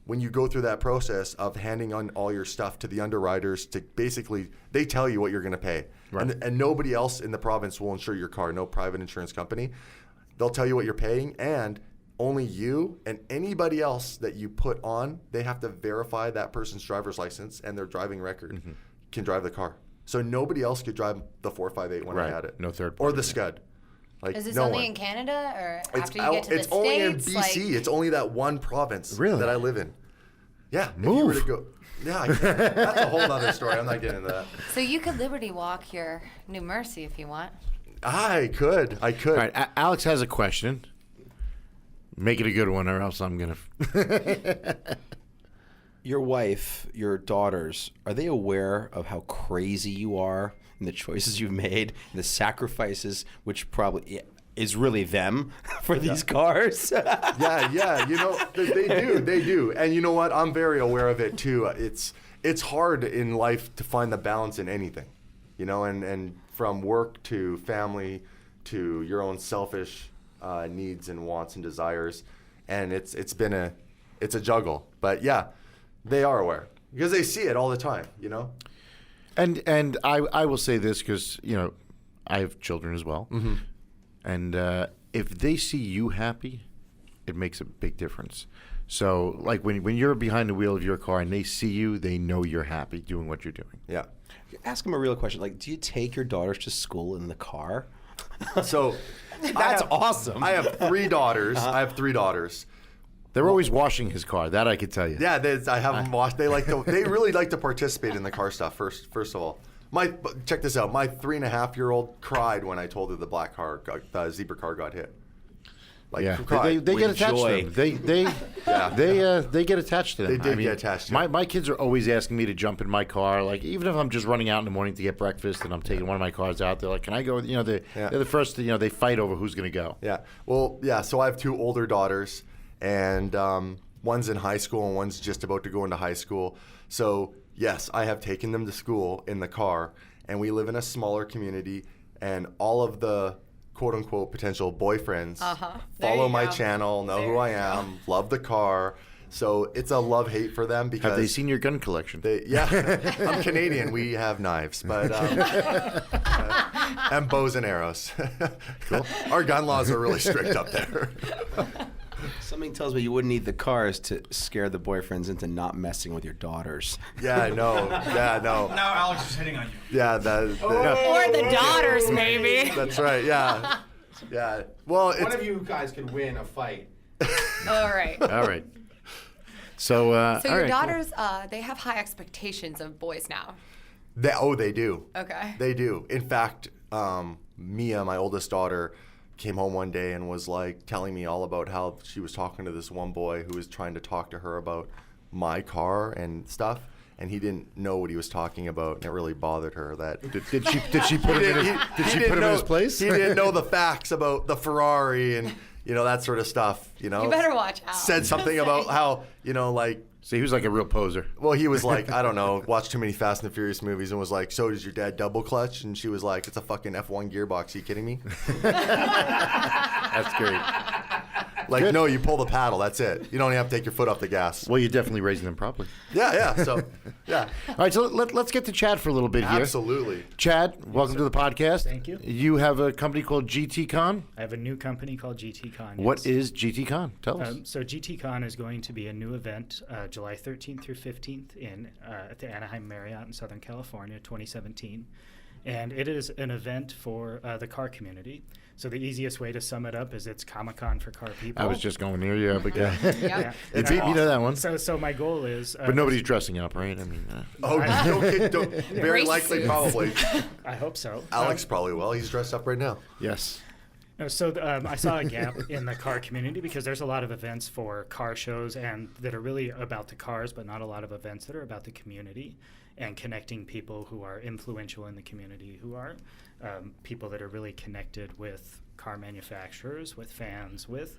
when you go through that process of handing on all your stuff to the underwriters, to basically, they tell you what you're going to pay. Right. And nobody else in the province will insure your car, no private insurance company. They'll tell you what you're paying, and only you and anybody else that you put on, they have to verify that person's driver's license and their driving record can drive the car. So nobody else could drive the 458 when I had it. No third Or party. the Scud. Like, Is this no only one. in Canada or It's after you get to the it's States? only in BC. Like, It's only that one province Really? that I live in. Yeah. Move. If you were to go, yeah, that's a whole other story. I'm not getting into that. so you could Liberty Walk your new Mercy if you want. I could. All right, Alex has a question. Make it a good one, or else I'm gonna. Your wife, your daughters, are they aware of how crazy you are and the choices you've made and the sacrifices, which probably is really them for these cars? Yeah. You know, they do. And you know what? I'm very aware of it too. It's hard in life to find the balance in anything, you know, and from work to family to your own selfish needs and wants and desires, and it's a juggle. But yeah, they are aware because they see it all the time, you know. And I will say this because, you know, I have children as well. Mm-hmm. And if they see you happy, it makes a big difference. So, like, when you're behind the wheel of your car and they see you, they know you're happy doing what you're doing. Yeah. Ask them a real question. Like, do you take your daughters to school in the car? So That's awesome. I have 3 daughters. They're always washing his car. That I could tell you. Yeah, I have them watch. They really like to participate in the car stuff. First of all, check this out. My 3.5-year-old cried when I told her the zebra car got hit. Like, Yeah, cried. they get With attached joy. to them. They get attached to them. They did get attached to them. My kids are always asking me to jump in my car. Like, even if I'm just running out in the morning to get breakfast and I'm taking one of my cars out, they're like, "Can I go?" You know, they're the first. You know, they fight over who's going to go. Yeah. Well, yeah. So I have 2 older daughters, and one's in high school and one's just about to go into high school. So yes, I have taken them to school in the car, and we live in a smaller community, and all of the quote-unquote potential boyfriends follow my channel, know who I am, love the car. So it's a love-hate for them because... Have they seen your gun collection? I'm Canadian. We have knives, but and bows and arrows. Cool. Our gun laws are really strict up there. Something tells me you wouldn't need the cars to scare the boyfriends into not messing with your daughters. Yeah, no. Now Alex is hitting on you. Yeah, Or the daughters, maybe. that's right. Yeah. Well, One of you guys could win a fight. All right. All right. So, So all your right, daughters, they have high expectations of boys now. They do. Okay. They do. In fact, Mia, my oldest daughter, came home one day and was like telling me all about how she was talking to this one boy who was trying to talk to her about my car and stuff, and he didn't know what he was talking about, and it really bothered her. That Did she put him in his place? He didn't know the facts about the Ferrari and that sort of stuff. You better watch out. Said something about how like. So he was like a real poser. Well, he was like, I don't know, watched too many Fast and the Furious movies and was like, so does your dad double clutch? And she was like, it's a fucking F1 gearbox. Are you kidding me? That's great. Like, Good. no, you pull the paddle. That's it. You don't even have to take your foot off the gas. Well, you're definitely raising them properly. Yeah. So, yeah. All right, so let's get to Chad for a little bit here. Absolutely. Chad, welcome to the podcast. Thank you. You have a company called GTCon. I have a new company called GTCon. What is GTCon? Tell us. So GTCon is going to be a new event, July 13th through 15th at the Anaheim Marriott in Southern California, 2017. And it is an event for the car community. So the easiest way to sum it up is it's Comic-Con for car people. I was just going near you, but yeah. Yeah. You beat me to that one. So my goal is... But nobody's dressing up, right? I mean, Don't. Very Race likely, suits. probably. I hope so. Alex probably will. He's dressed up right now. yes. No, so I saw a gap in the car community because there's a lot of events for car shows and that are really about the cars, but not a lot of events that are about the community and connecting people who are influential in the community, who are people that are really connected with car manufacturers, with fans, with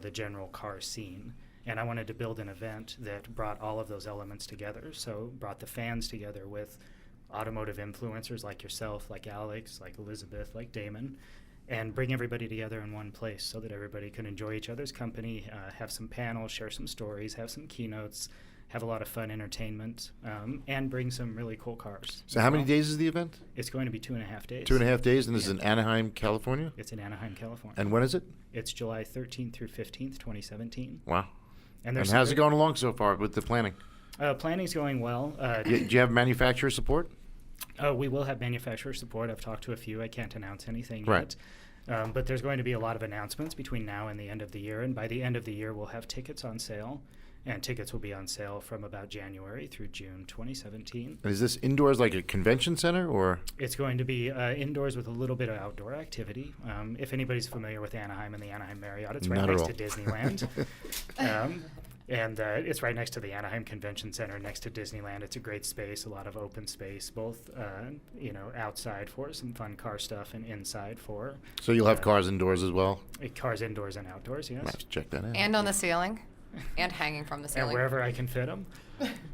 the general car scene. And I wanted to build an event that brought all of those elements together. So brought the fans together with automotive influencers like yourself, like Alex, like Elizabeth, like Damon, and bring everybody together in one place so that everybody can enjoy each other's company, have some panels, share some stories, have some keynotes, have a lot of fun entertainment, and bring some really cool cars. So how many days is the event? It's going to be 2.5 days. 2.5 days, and this is in Anaheim, California? It's in Anaheim, California. And when is it? It's July 13th through 15th, 2017. Wow. And And how's it going along so far with the planning? Planning's going well. Do you have manufacturer support? We will have manufacturer support. I've talked to a few. I can't announce anything Right. yet. But there's going to be a lot of announcements between now and the end of the year. And by the end of the year, we'll have tickets on sale. And tickets will be on sale from about January through June 2017. And is this indoors like a convention center, or? It's going to be indoors with a little bit of outdoor activity. If anybody's familiar with Anaheim and the Anaheim Marriott, it's right Not at next all. to Disneyland. And it's right next to the Anaheim Convention Center, next to Disneyland. It's a great space, a lot of open space, both outside for some fun car stuff and inside for So you'll have cars indoors as well? cars indoors and outdoors, yes. I have to check that out. And on the ceiling. And hanging from the And ceiling. wherever I can fit them.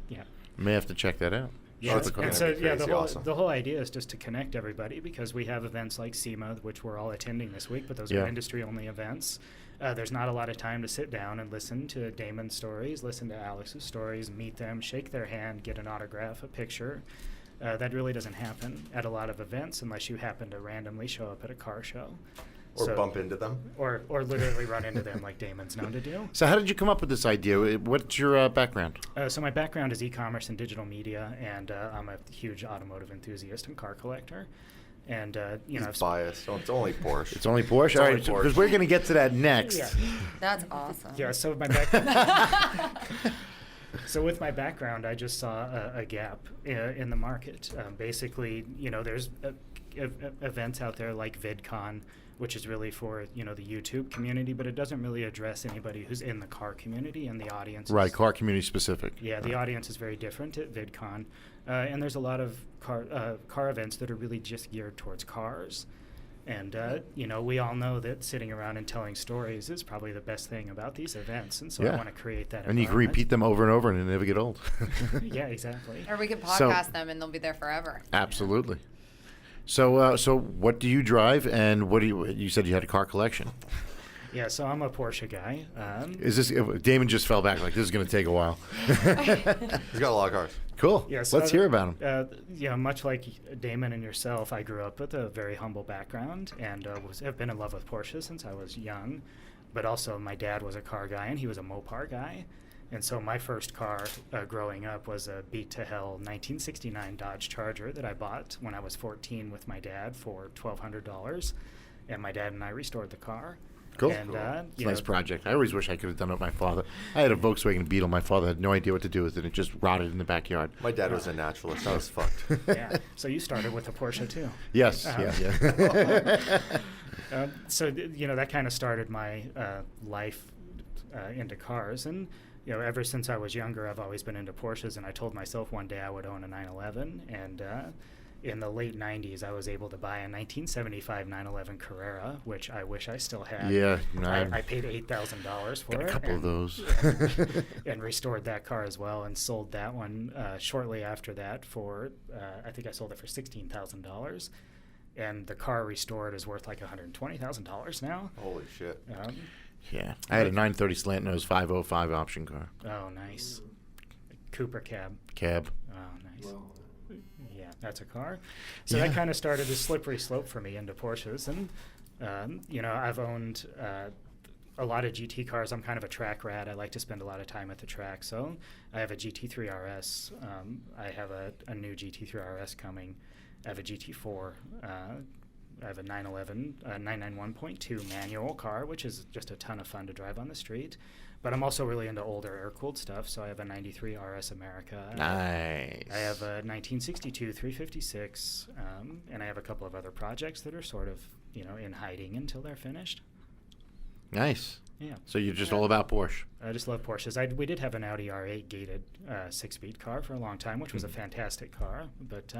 Yeah. May have to check that out. Yeah, that's and gonna so be yeah, crazy awesome. the whole idea is just to connect everybody because we have events like SEMA, which we're all attending this week, but those Yeah. are industry-only events. There's not a lot of time to sit down and listen to Damon's stories, listen to Alex's stories, meet them, shake their hand, get an autograph, a picture. That really doesn't happen at a lot of events unless you happen to randomly show up at a car show. Or bump into them. Or literally run into them like Damon's known to do. So how did you come up with this idea? What's your background? So my background is e-commerce and digital media, and I'm a huge automotive enthusiast and car collector. And He's I've biased. So it's only Porsche. It's only Porsche? It's All only right, Porsche. because we're going to get to that next. Yeah. That's awesome. Yeah, so so with my background, I just saw a gap in the market. Basically, there's events out there like VidCon, which is really for the YouTube community, but it doesn't really address anybody who's in the car community, and the audience. Right, car community specific. Yeah, the audience is very different at VidCon, and there's a lot of car events that are really just geared towards cars. And, we all know that sitting around and telling stories is probably the best thing about these events. And so Yeah. I want to create that And you can environment. repeat them over and over and they never get old. Yeah, exactly. Or we could So- podcast them and they'll be there forever. Absolutely. So what do you drive, and what do you said you had a car collection? Yeah, so I'm a Porsche guy. Is this Damon just fell back like this is going to take a while? He's got a lot of cars. Cool. Yeah, so Let's hear about him. much like Damon and yourself, I grew up with a very humble background and have been in love with Porsche since I was young. But also, my dad was a car guy, and he was a Mopar guy. And so my first car growing up was a beat-to-hell 1969 Dodge Charger that I bought when I was 14 with my dad for $1,200. And my dad and I restored the car. Cool. And, It's a nice project. I always wish I could have done it with my father. I had a Volkswagen Beetle. My father had no idea what to do with it. It just rotted in the backyard. My dad was a naturalist. I was fucked. yeah. So you started with a Porsche too. Yes. Yeah. So that kind of started my life into cars, and ever since I was younger, I've always been into Porsches. And I told myself one day I would own a 911, and in the late 90s, I was able to buy a 1975 911 Carrera, which I wish I still had. Yeah, I paid $8,000 for got it. a couple of those. And restored that car as well, and sold that one shortly after that for, I think I sold it for $16,000. And the car restored is worth like $120,000 now. Holy shit. Yeah. I had a 930 slant nose 505 option car. Oh, nice. Cooper cab. Oh, nice. Yeah, that's a car. So that kind of started a slippery slope for me into Porsches. And, I've owned a lot of GT cars. I'm kind of a track rat. I like to spend a lot of time at the track. So I have a GT3 RS. I have a new GT3 RS coming. I have a GT4. I have a 991.2 manual car, which is just a ton of fun to drive on the street. But I'm also really into older air-cooled stuff, so I have a 93 RS America. Nice. I have a 1962 356, and I have a couple of other projects that are sort of, in hiding until they're finished. Nice. Yeah. So you're just all about Porsche. I just love Porsches. We did have an Audi R8 gated 6-speed car for a long time, which was a fantastic car, but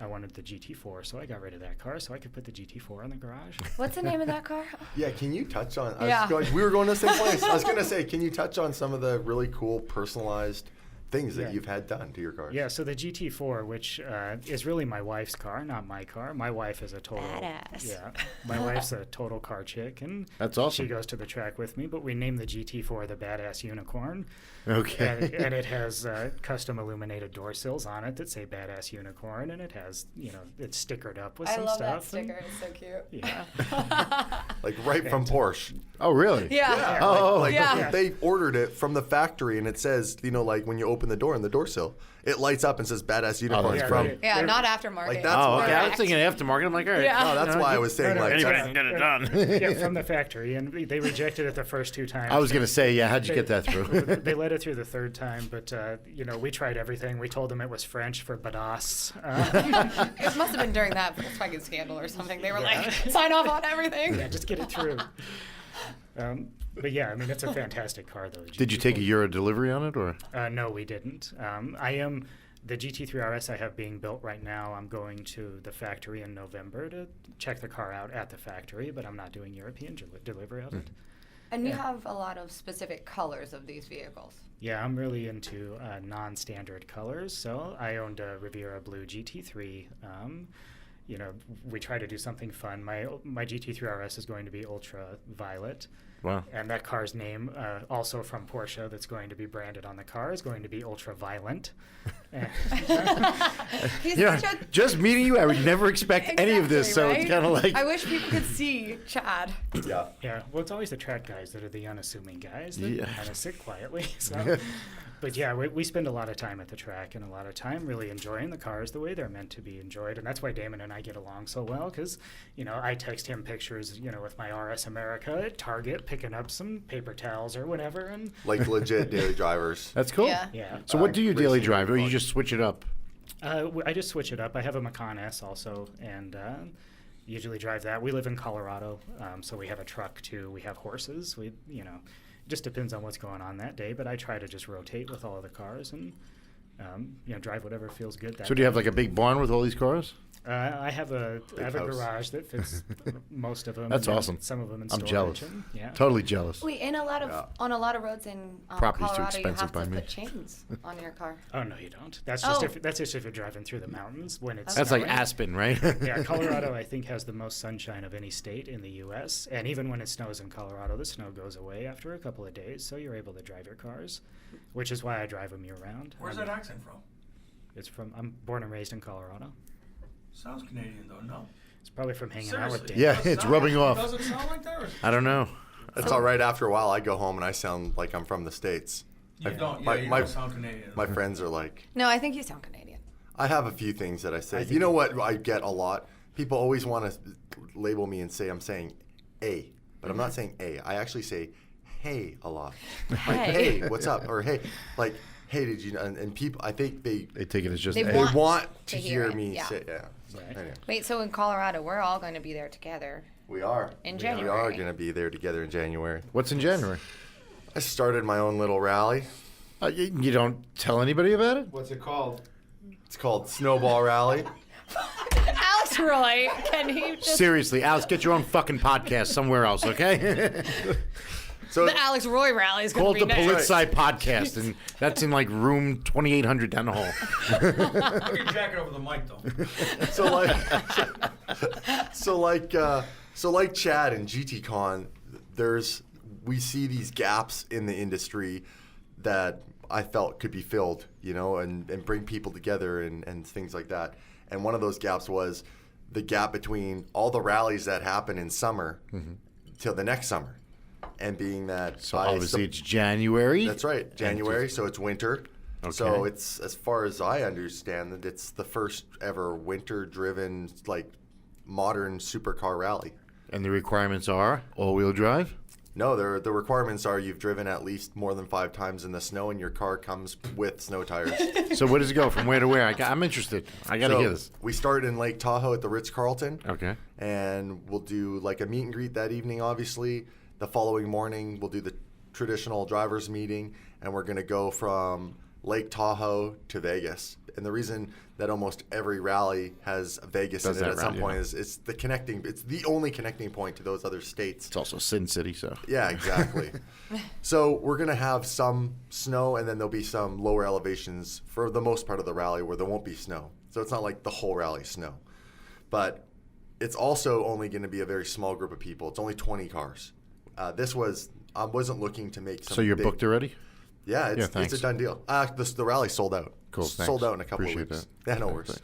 I wanted the GT4, so I got rid of that car so I could put the GT4 in the garage. What's the name of that car? Yeah, can you touch on? Yeah. We were going to the same place. I was going to say, can you touch on some of the really cool personalized things that you've had done to your cars? Yeah, so the GT4, which is really my wife's car, not my car. My wife is a total badass. Yeah, my wife's a total car chick, and That's awesome. she goes to the track with me. But we named the GT4 the Badass Unicorn. Okay. And it has custom illuminated door sills on it that say Badass Unicorn, and it has it's stickered up with I some love stuff. that sticker. It's so cute. Yeah. Like right from Porsche. Oh, really? Yeah. Oh, Yeah. They ordered it from the factory, and it says, like when you open the door in the door sill, it lights up and says "Badass Unicorns" yeah, from. right. Yeah, They're- not aftermarket. Like, that's Oh, why- okay. I was Correct. thinking aftermarket. I'm like, all right. Yeah. Oh, that's why I was saying no, like. Anybody that's- can get it done. Yeah, from the factory, and they rejected it the first 2 times. I was going to say, yeah, how'd you get that through? They let it through the 3rd time, but we tried everything. We told them it was French for badass. It must have been during that Volkswagen scandal or something. They were like, sign off on everything. Yeah, just get it through. But yeah, I mean, it's a fantastic car, though. Did you take a Euro delivery on it, or? No, we didn't. The GT3 RS I have being built right now. I'm going to the factory in November to check the car out at the factory, but I'm not doing European delivery of it. And you have a lot of specific colors of these vehicles. Yeah, I'm really into non-standard colors. So I owned a Riviera Blue GT3. We try to do something fun. My GT3 RS is going to be ultra violet. Wow. And that car's name, also from Porsche, that's going to be branded on the car, is going to be Ultra Violent. He's Yeah, such a just meeting you, I would never expect any of this, so it's right? kind of like. I wish people could see Chad. Yeah. Yeah, well, it's always the track guys that are the unassuming guys that Yeah. kind of sit quietly. So, but yeah, we spend a lot of time at the track and a lot of time really enjoying the cars the way they're meant to be enjoyed, and that's why Damon and I get along so well. Because I text him pictures, with my RS America at Target picking up some paper towels or whatever, and Like legit daily drivers. That's cool. Yeah. yeah. So what do you daily racing drive, or you cars. just switch it up? I just switch it up. I have a Macan S also, and usually drive that. We live in Colorado, so we have a truck too. We have horses. Just depends on what's going on that day. But I try to just rotate with all of the cars and drive whatever feels good. That So do you have day. like a big barn with all these cars? I have a house. garage that fits most of them. That's and then awesome. Some of them in I'm storage. jealous. And, yeah. Totally jealous. Wait, on a lot of roads in Property's too Colorado, you expensive have by to me. put chains on your car. Oh no, you don't. That's Oh. just if you're driving through the mountains when it's That's like snowing. Aspen, right? Yeah, Colorado, I think, has the most sunshine of any state in the U.S. And even when it snows in Colorado, the snow goes away after a couple of days, so you're able to drive your cars, which is why I drive them year-round. Where's that accent from? I'm born and raised in Colorado. Sounds Canadian though, no? It's probably from hanging out with Seriously. Dan. Yeah, Does it it's sound rubbing off. Does it sound like that? Or I don't know. That's all right. After a while, I go home and I sound like I'm from the States. you don't. Yeah, my- you my- don't sound Canadian. My friends are like, No, I think you sound Canadian. I have a few things that I say. You know what I get a lot? People always want to label me and say I'm saying a, but I'm not saying A. I actually say hey a lot. Hey. Like, hey, what's up? Or hey, like, hey, did you know? And people, I think they take it as just They A. they want want to to hear hear it, me yeah. say, yeah. So, Right. anyway, Wait, so in Colorado, we're all going to be there together. we are. In We January. are going to be there together in January. What's in January? I started my own little rally. You don't tell anybody about it? What's it called? It's called Snowball Rally. Alex Roy, can he just... Seriously, Alex, get your own fucking podcast somewhere else, okay? So The Alex Roy rally is going Call to it be the next. Politsci Podcast, and that's in like room 2800 down the hall. Put your jacket over the mic, though. so like Chad and GTCon, we see these gaps in the industry that I felt could be filled, and bring people together and things like that. And one of those gaps was the gap between all the rallies that happen in summer till the next summer, and being that So obviously it's January. that's right, January. So it's winter. So Okay. it's, as far as I understand it, it's the first ever winter-driven, like, modern supercar rally. And the requirements are all-wheel drive? No, the requirements are you've driven at least more than 5 times in the snow, and your car comes with snow tires. So where does it go? From where to where? I'm interested. I got to So hear this. we start in Lake Tahoe at the Ritz-Carlton. Okay. And we'll do like a meet and greet that evening, obviously. The following morning, we'll do the traditional driver's meeting, and we're going to go from Lake Tahoe to Vegas. And the reason that almost every rally has Vegas Does in it that at some route, point yeah. is it's the only connecting point to those other states. It's also Sin City, so. Yeah, exactly. So we're going to have some snow, and then there'll be some lower elevations for the most part of the rally where there won't be snow. So it's not like the whole rally snow. But it's also only going to be a very small group of people. It's only 20 cars. I wasn't looking to make some So you're big- booked already? Yeah, it's thanks. a done deal. The rally sold out. Cool, Sold thanks. out in a couple Appreciate of weeks. that. Yeah, no Okay, worries.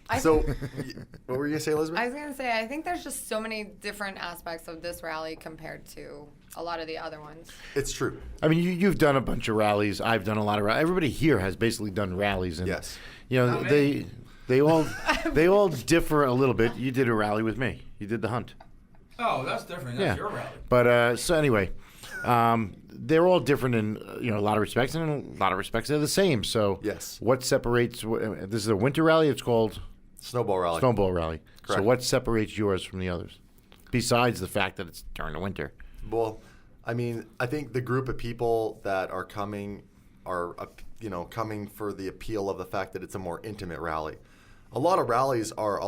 thanks. So, what were you going to say, Elizabeth? I was going to say, I think there's just so many different aspects of this rally compared to a lot of the other ones. It's true. I mean, you've done a bunch of rallies. I've done a lot of rallies. Everybody here has basically done rallies. And, Yes. Not me. they all differ a little bit. You did a rally with me. You did the hunt. Oh, that's different. That's your rally. But so anyway, they're all different in a lot of respects, and in a lot of respects they're the same. So Yes. what separates? This is a winter rally. It's called Snowball Rally. Snowball Rally. So Correct. what separates yours from the others, besides the fact that it's during the winter? Well, I mean, I think the group of people that are coming are, coming for the appeal of the fact that it's a more intimate rally. A lot of rallies are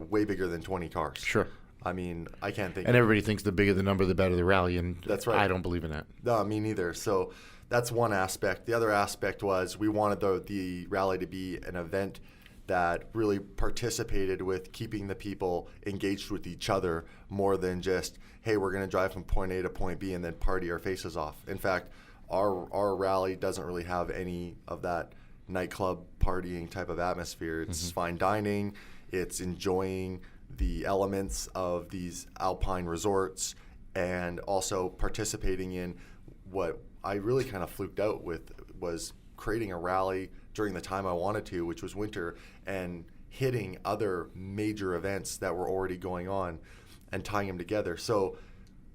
way bigger than 20 cars. Sure. I mean, I can't think. And everybody thinks the bigger the number, the better the rally, and That's right. I don't believe in that. No, me neither. So that's one aspect. The other aspect was we wanted the rally to be an event that really participated with keeping the people engaged with each other more than just, hey, we're going to drive from point A to point B and then party our faces off. In fact, our rally doesn't really have any of that nightclub partying type of atmosphere. It's fine dining. It's enjoying the elements of these alpine resorts, and also participating in what I really kind of fluked out with was creating a rally during the time I wanted to, which was winter, and hitting other major events that were already going on and tying them together. So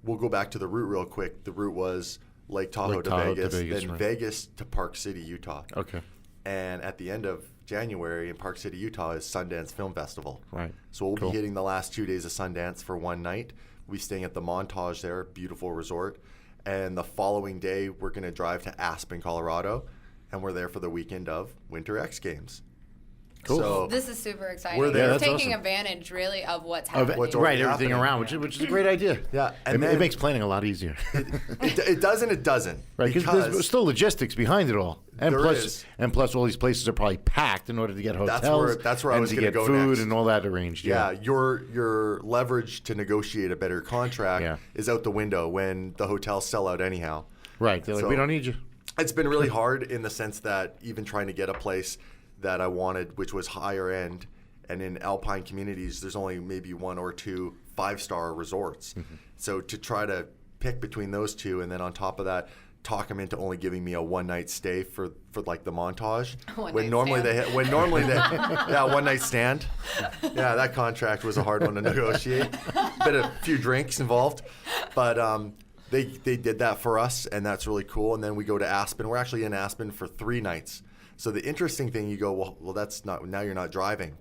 we'll go back to the route real quick. The route was Lake Tahoe, to Vegas, then right. Vegas to Park City, Utah. Okay. And at the end of January in Park City, Utah is Sundance Film Festival. Right. So we'll Cool. be hitting the last 2 days of Sundance for one night. We'll be staying at the Montage there, beautiful resort. And the following day, we're going to drive to Aspen, Colorado, and we're there for the weekend of Winter X Games. Cool. So This is super exciting. We're there. You're Yeah, that's taking awesome. advantage, really, of what's Of happening. What's right, already everything happening. around, which is a great idea. Yeah, and it then- makes planning a lot easier. it does and it doesn't. Right, because there's still logistics behind it all, and There plus, is. all these places are probably packed in order to get hotels. That's where I and was to gonna get go food next. and all that arranged. Yeah, your leverage to negotiate a better contract Yeah. is out the window when the hotels sell out anyhow. right. They're like, So- we don't need you. It's been really hard in the sense that even trying to get a place that I wanted, which was higher end, and in alpine communities, there's only maybe 1 or 2 5-star resorts. So to try to pick between those two, and then on top of that, talk them into only giving me a one-night stay for like the montage. One-night one-night stand. Yeah, that contract was a hard one to negotiate. A few drinks involved, but they did that for us, and that's really cool. And then we go to Aspen. We're actually in Aspen for 3 nights. So the interesting thing, you go, well, that's not, now you're not driving.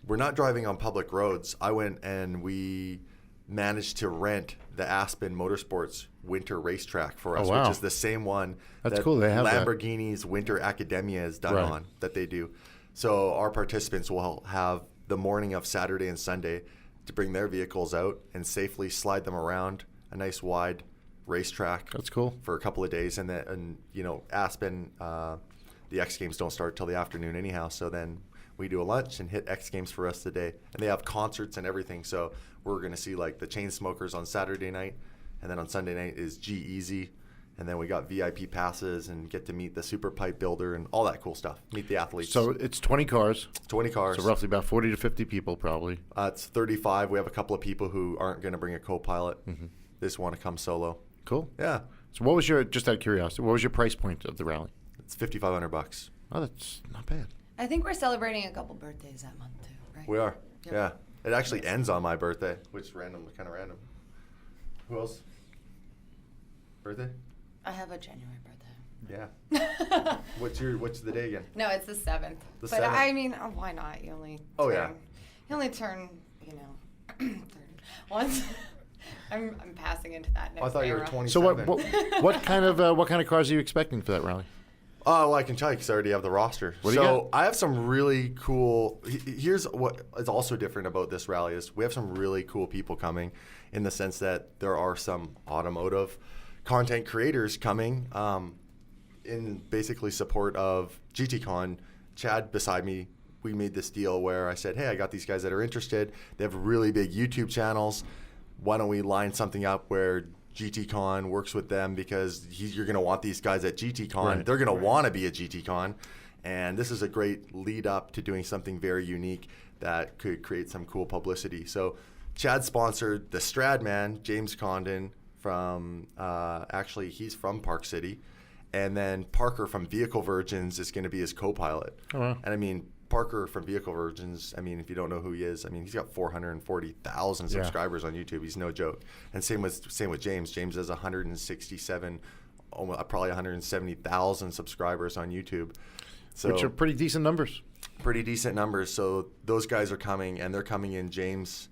We're not driving on public roads. I went and we managed to rent the Aspen Motorsports winter racetrack for us, wow. which is the same one That's cool. They have Lamborghini's Winter Academia is done on, that they do. So our participants will have the morning of Saturday and Sunday to bring their vehicles out and safely slide them around a nice wide racetrack. That's cool. For a couple of days. And you know, Aspen, the X Games don't start till the afternoon anyhow. So then we do a lunch and hit X Games for the rest of the day. And they have concerts and everything. So we're going to see like the Chainsmokers on Saturday night. And then on Sunday night is G-Eazy. And then we got VIP passes and get to meet the Super Pipe Builder and all that cool stuff. Meet the athletes. So it's 20 cars. 20 cars. So roughly about 40 to 50 people probably. It's 35. We have a couple of people who aren't going to bring a co-pilot. Mm-hmm. They just want to come solo. Cool. Yeah. So what was your, just out of curiosity, what was your price point of the rally? It's $5,500. Oh, that's not bad. I think we're celebrating a couple birthdays that month too, right? We are. Yep. Yeah. It actually ends on my birthday, which is random, kind of random. Who else? Birthday? I have a January birthday. Yeah. What's the day again? No, it's the 7th. The but 7th. I mean, why not? You only Oh, turn, yeah. You only turn, 30 once. I'm passing into that next I thought you were era. 27. So what kind of cars are you expecting for that rally? Oh, well, I can tell you because I already have the roster. What do you got? I have some really cool. Here's what is also different about this rally is we have some really cool people coming, in the sense that there are some automotive content creators coming, in basically support of GTCon. Chad beside me, we made this deal where I said, hey, I got these guys that are interested. They have really big YouTube channels. Why don't we line something up where GTCon works with them, because you're going to want these guys at GTCon. Right. They're going to want to be at GTCon. And this is a great lead up to doing something very unique that could create some cool publicity. So Chad sponsored the Stradman, James Condon from, actually he's from Park City. And then Parker from Vehicle Virgins is going to be his co-pilot. Oh, wow. And I mean, Parker from Vehicle Virgins, I mean, if you don't know who he is, I mean, he's got 440,000 subscribers on YouTube. He's no joke. And same with James. James has 167, probably 170,000 subscribers on YouTube. So Which are pretty decent numbers. Pretty decent numbers. So those guys are coming, and they're coming in. James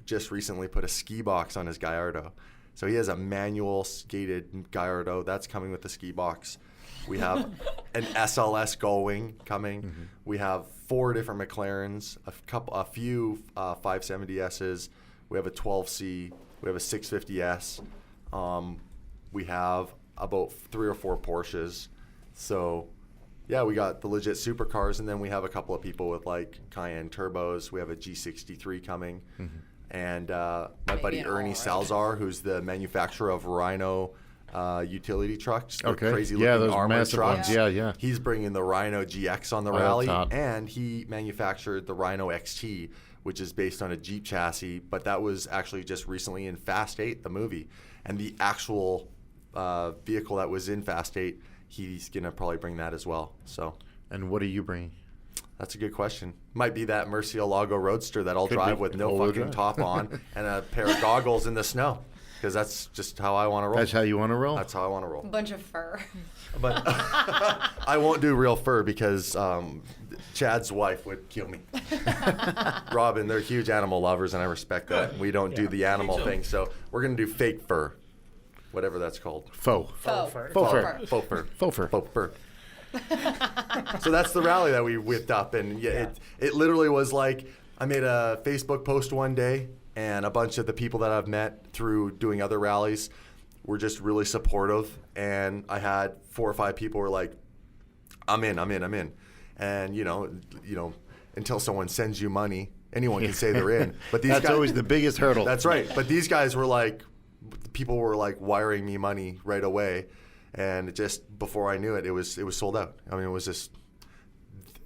just recently put a ski box on his Gallardo. So he has a manual gated Gallardo. That's coming with the ski box. We have an SLS Gullwing coming. Mm-hmm. We have 4 different McLarens, a few 570Ss. We have a 12C. We have a 650S. We have about 3 or 4 Porsches. So, yeah, we got the legit supercars, and then we have a couple of people with like Cayenne turbos. We have a G63 coming, and my buddy Ernie Salzar, who's the manufacturer of Rhino utility trucks, the crazy looking those armored massive trucks. ones. Yeah. He's bringing the Rhino GX on the rally, and he manufactured the Rhino XT, which is based on a Jeep chassis, but that was actually just recently in Fast 8, the movie, and the actual vehicle that was in Fast 8, he's gonna probably bring that as well. So. And what are you bringing? That's a good question. Might be that Murcielago Roadster that I'll drive with no fucking top on and a pair of goggles in the snow. Because that's just how I want to roll. That's how you want to roll? That's how I want to roll. A bunch of fur. But I won't do real fur because Chad's wife would kill me. Robin, they're huge animal lovers, and I respect that. We don't do the animal thing, so we're going to do fake fur, whatever that's called. Faux fur. Faux fur. So that's the rally that we whipped up, and it literally was like I made a Facebook post one day, and a bunch of the people that I've met through doing other rallies were just really supportive, and I had 4 or 5 people were like, I'm in. And you know, until someone sends you money, anyone can say they're in. But these that's guys, always the biggest hurdle. That's right. But these guys were like, people were like wiring me money right away, and just before I knew it, it was sold out. I mean, it was just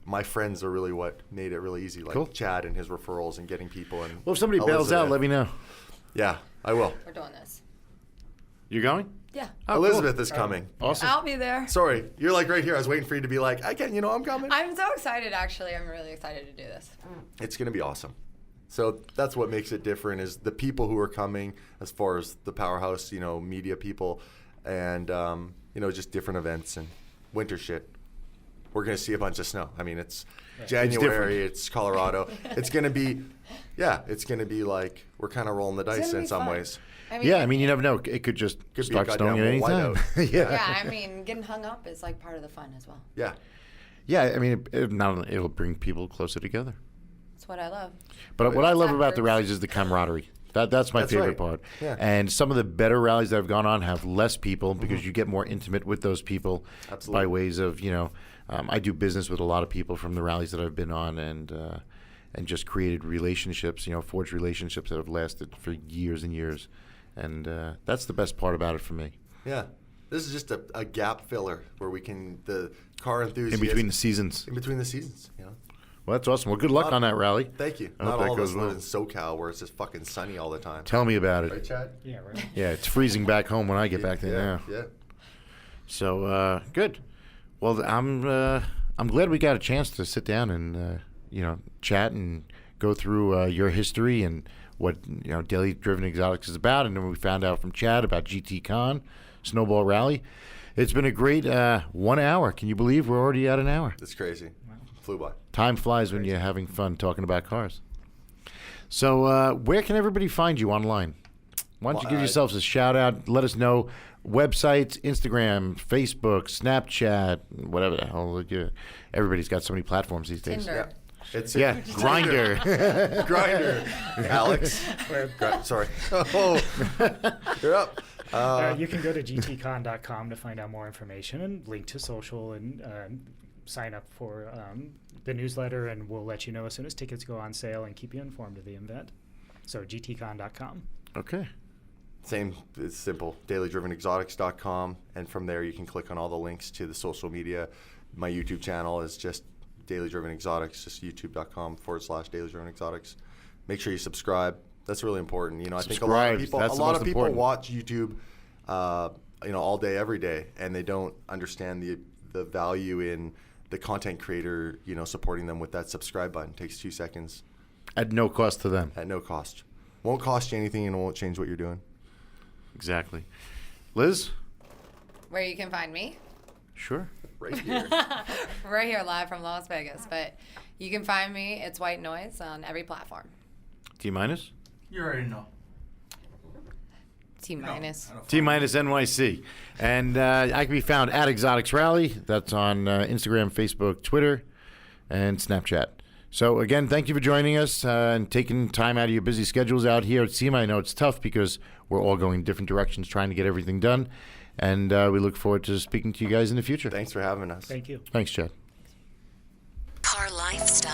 my friends are really what made it really easy, like Chad and his referrals and getting people. And well, if somebody bails out, let me know. Yeah, I will. We're doing this. You going? Yeah. Oh, Elizabeth cool. is coming. Awesome. I'll be there. Sorry, you're like right here. I was waiting for you to be like, I'm coming. I'm so excited, actually. I'm really excited to do this. It's going to be awesome. So that's what makes it different is the people who are coming as far as the powerhouse, media people and, just different events and winter shit. We're going to see a bunch of snow. I mean, it's January, it's Colorado. It's going to be, like we're kind of rolling the dice in some ways. I mean, you never know. It could just start snowing at any time. Yeah, I mean, getting hung up is like part of the fun as well. Yeah. Yeah, I mean, it'll bring people closer together. That's what I love. But what I love about the rallies is the camaraderie. That's my favorite part. Yeah. And some of the better rallies that have gone on have less people because you get more intimate with those people by ways of, I do business with a lot of people from the rallies that I've been on and just created relationships, forged relationships that have lasted for years and years. And that's the best part about it for me. Yeah. This is just a gap filler where we can, the car enthusiasts. In between the seasons. Well, that's awesome. Well, good luck on that rally. Thank you. I Not hope that all of us goes live well. in SoCal where it's just fucking sunny all the time. Tell me about it. Right, Chad? Yeah, right. Yeah, it's freezing back home when I get back there now. Yeah. So good. Well, I'm glad we got a chance to sit down and chat and go through your history and what Daily Driven Exotics is about, and then we found out from Chad about GTCon, Snowball Rally. It's been a great 1 hour. Can you believe we're already at an hour? It's crazy. Flew by. Time flies when you're having fun talking about cars. So where can everybody find you online? Why don't you give yourselves a shout out? Let us know. Websites, Instagram, Facebook, Snapchat, whatever the hell. Everybody's got so many platforms these days. Tinder. It's Grinder. Grinder. Alex. Sorry. Oh, you're up. You can go to gtcon.com to find out more information and link to social and sign up for the newsletter, and we'll let you know as soon as tickets go on sale and keep you informed of the event. So gtcon.com. Okay. Same, it's simple, dailydrivenexotics.com, and from there you can click on all the links to the social media. My YouTube channel is just Daily Driven Exotics, just youtube.com/Daily Driven Exotics. Make sure you subscribe. That's really important. I think a lot of people watch YouTube, all day, every day, and they don't understand the value in the content creator, supporting them with that subscribe button. It takes 2 seconds. At no cost to them. At no cost. Won't cost you anything and it won't change what you're doing. Exactly. Liz? Where you can find me? Sure. Right here. Right here, live from Las Vegas. But you can find me, it's White Noise, on every platform. T-minus? You already know. T-minus. T-minus NYC. And I can be found at Exotics Rally. That's on Instagram, Facebook, Twitter, and Snapchat. So, again, thank you for joining us and taking time out of your busy schedules out here at SEMA. I know it's tough because we're all going different directions trying to get everything done. And we look forward to speaking to you guys in the future. Thanks for having us. Thank you. Thanks, Chad. Car Lifestyle.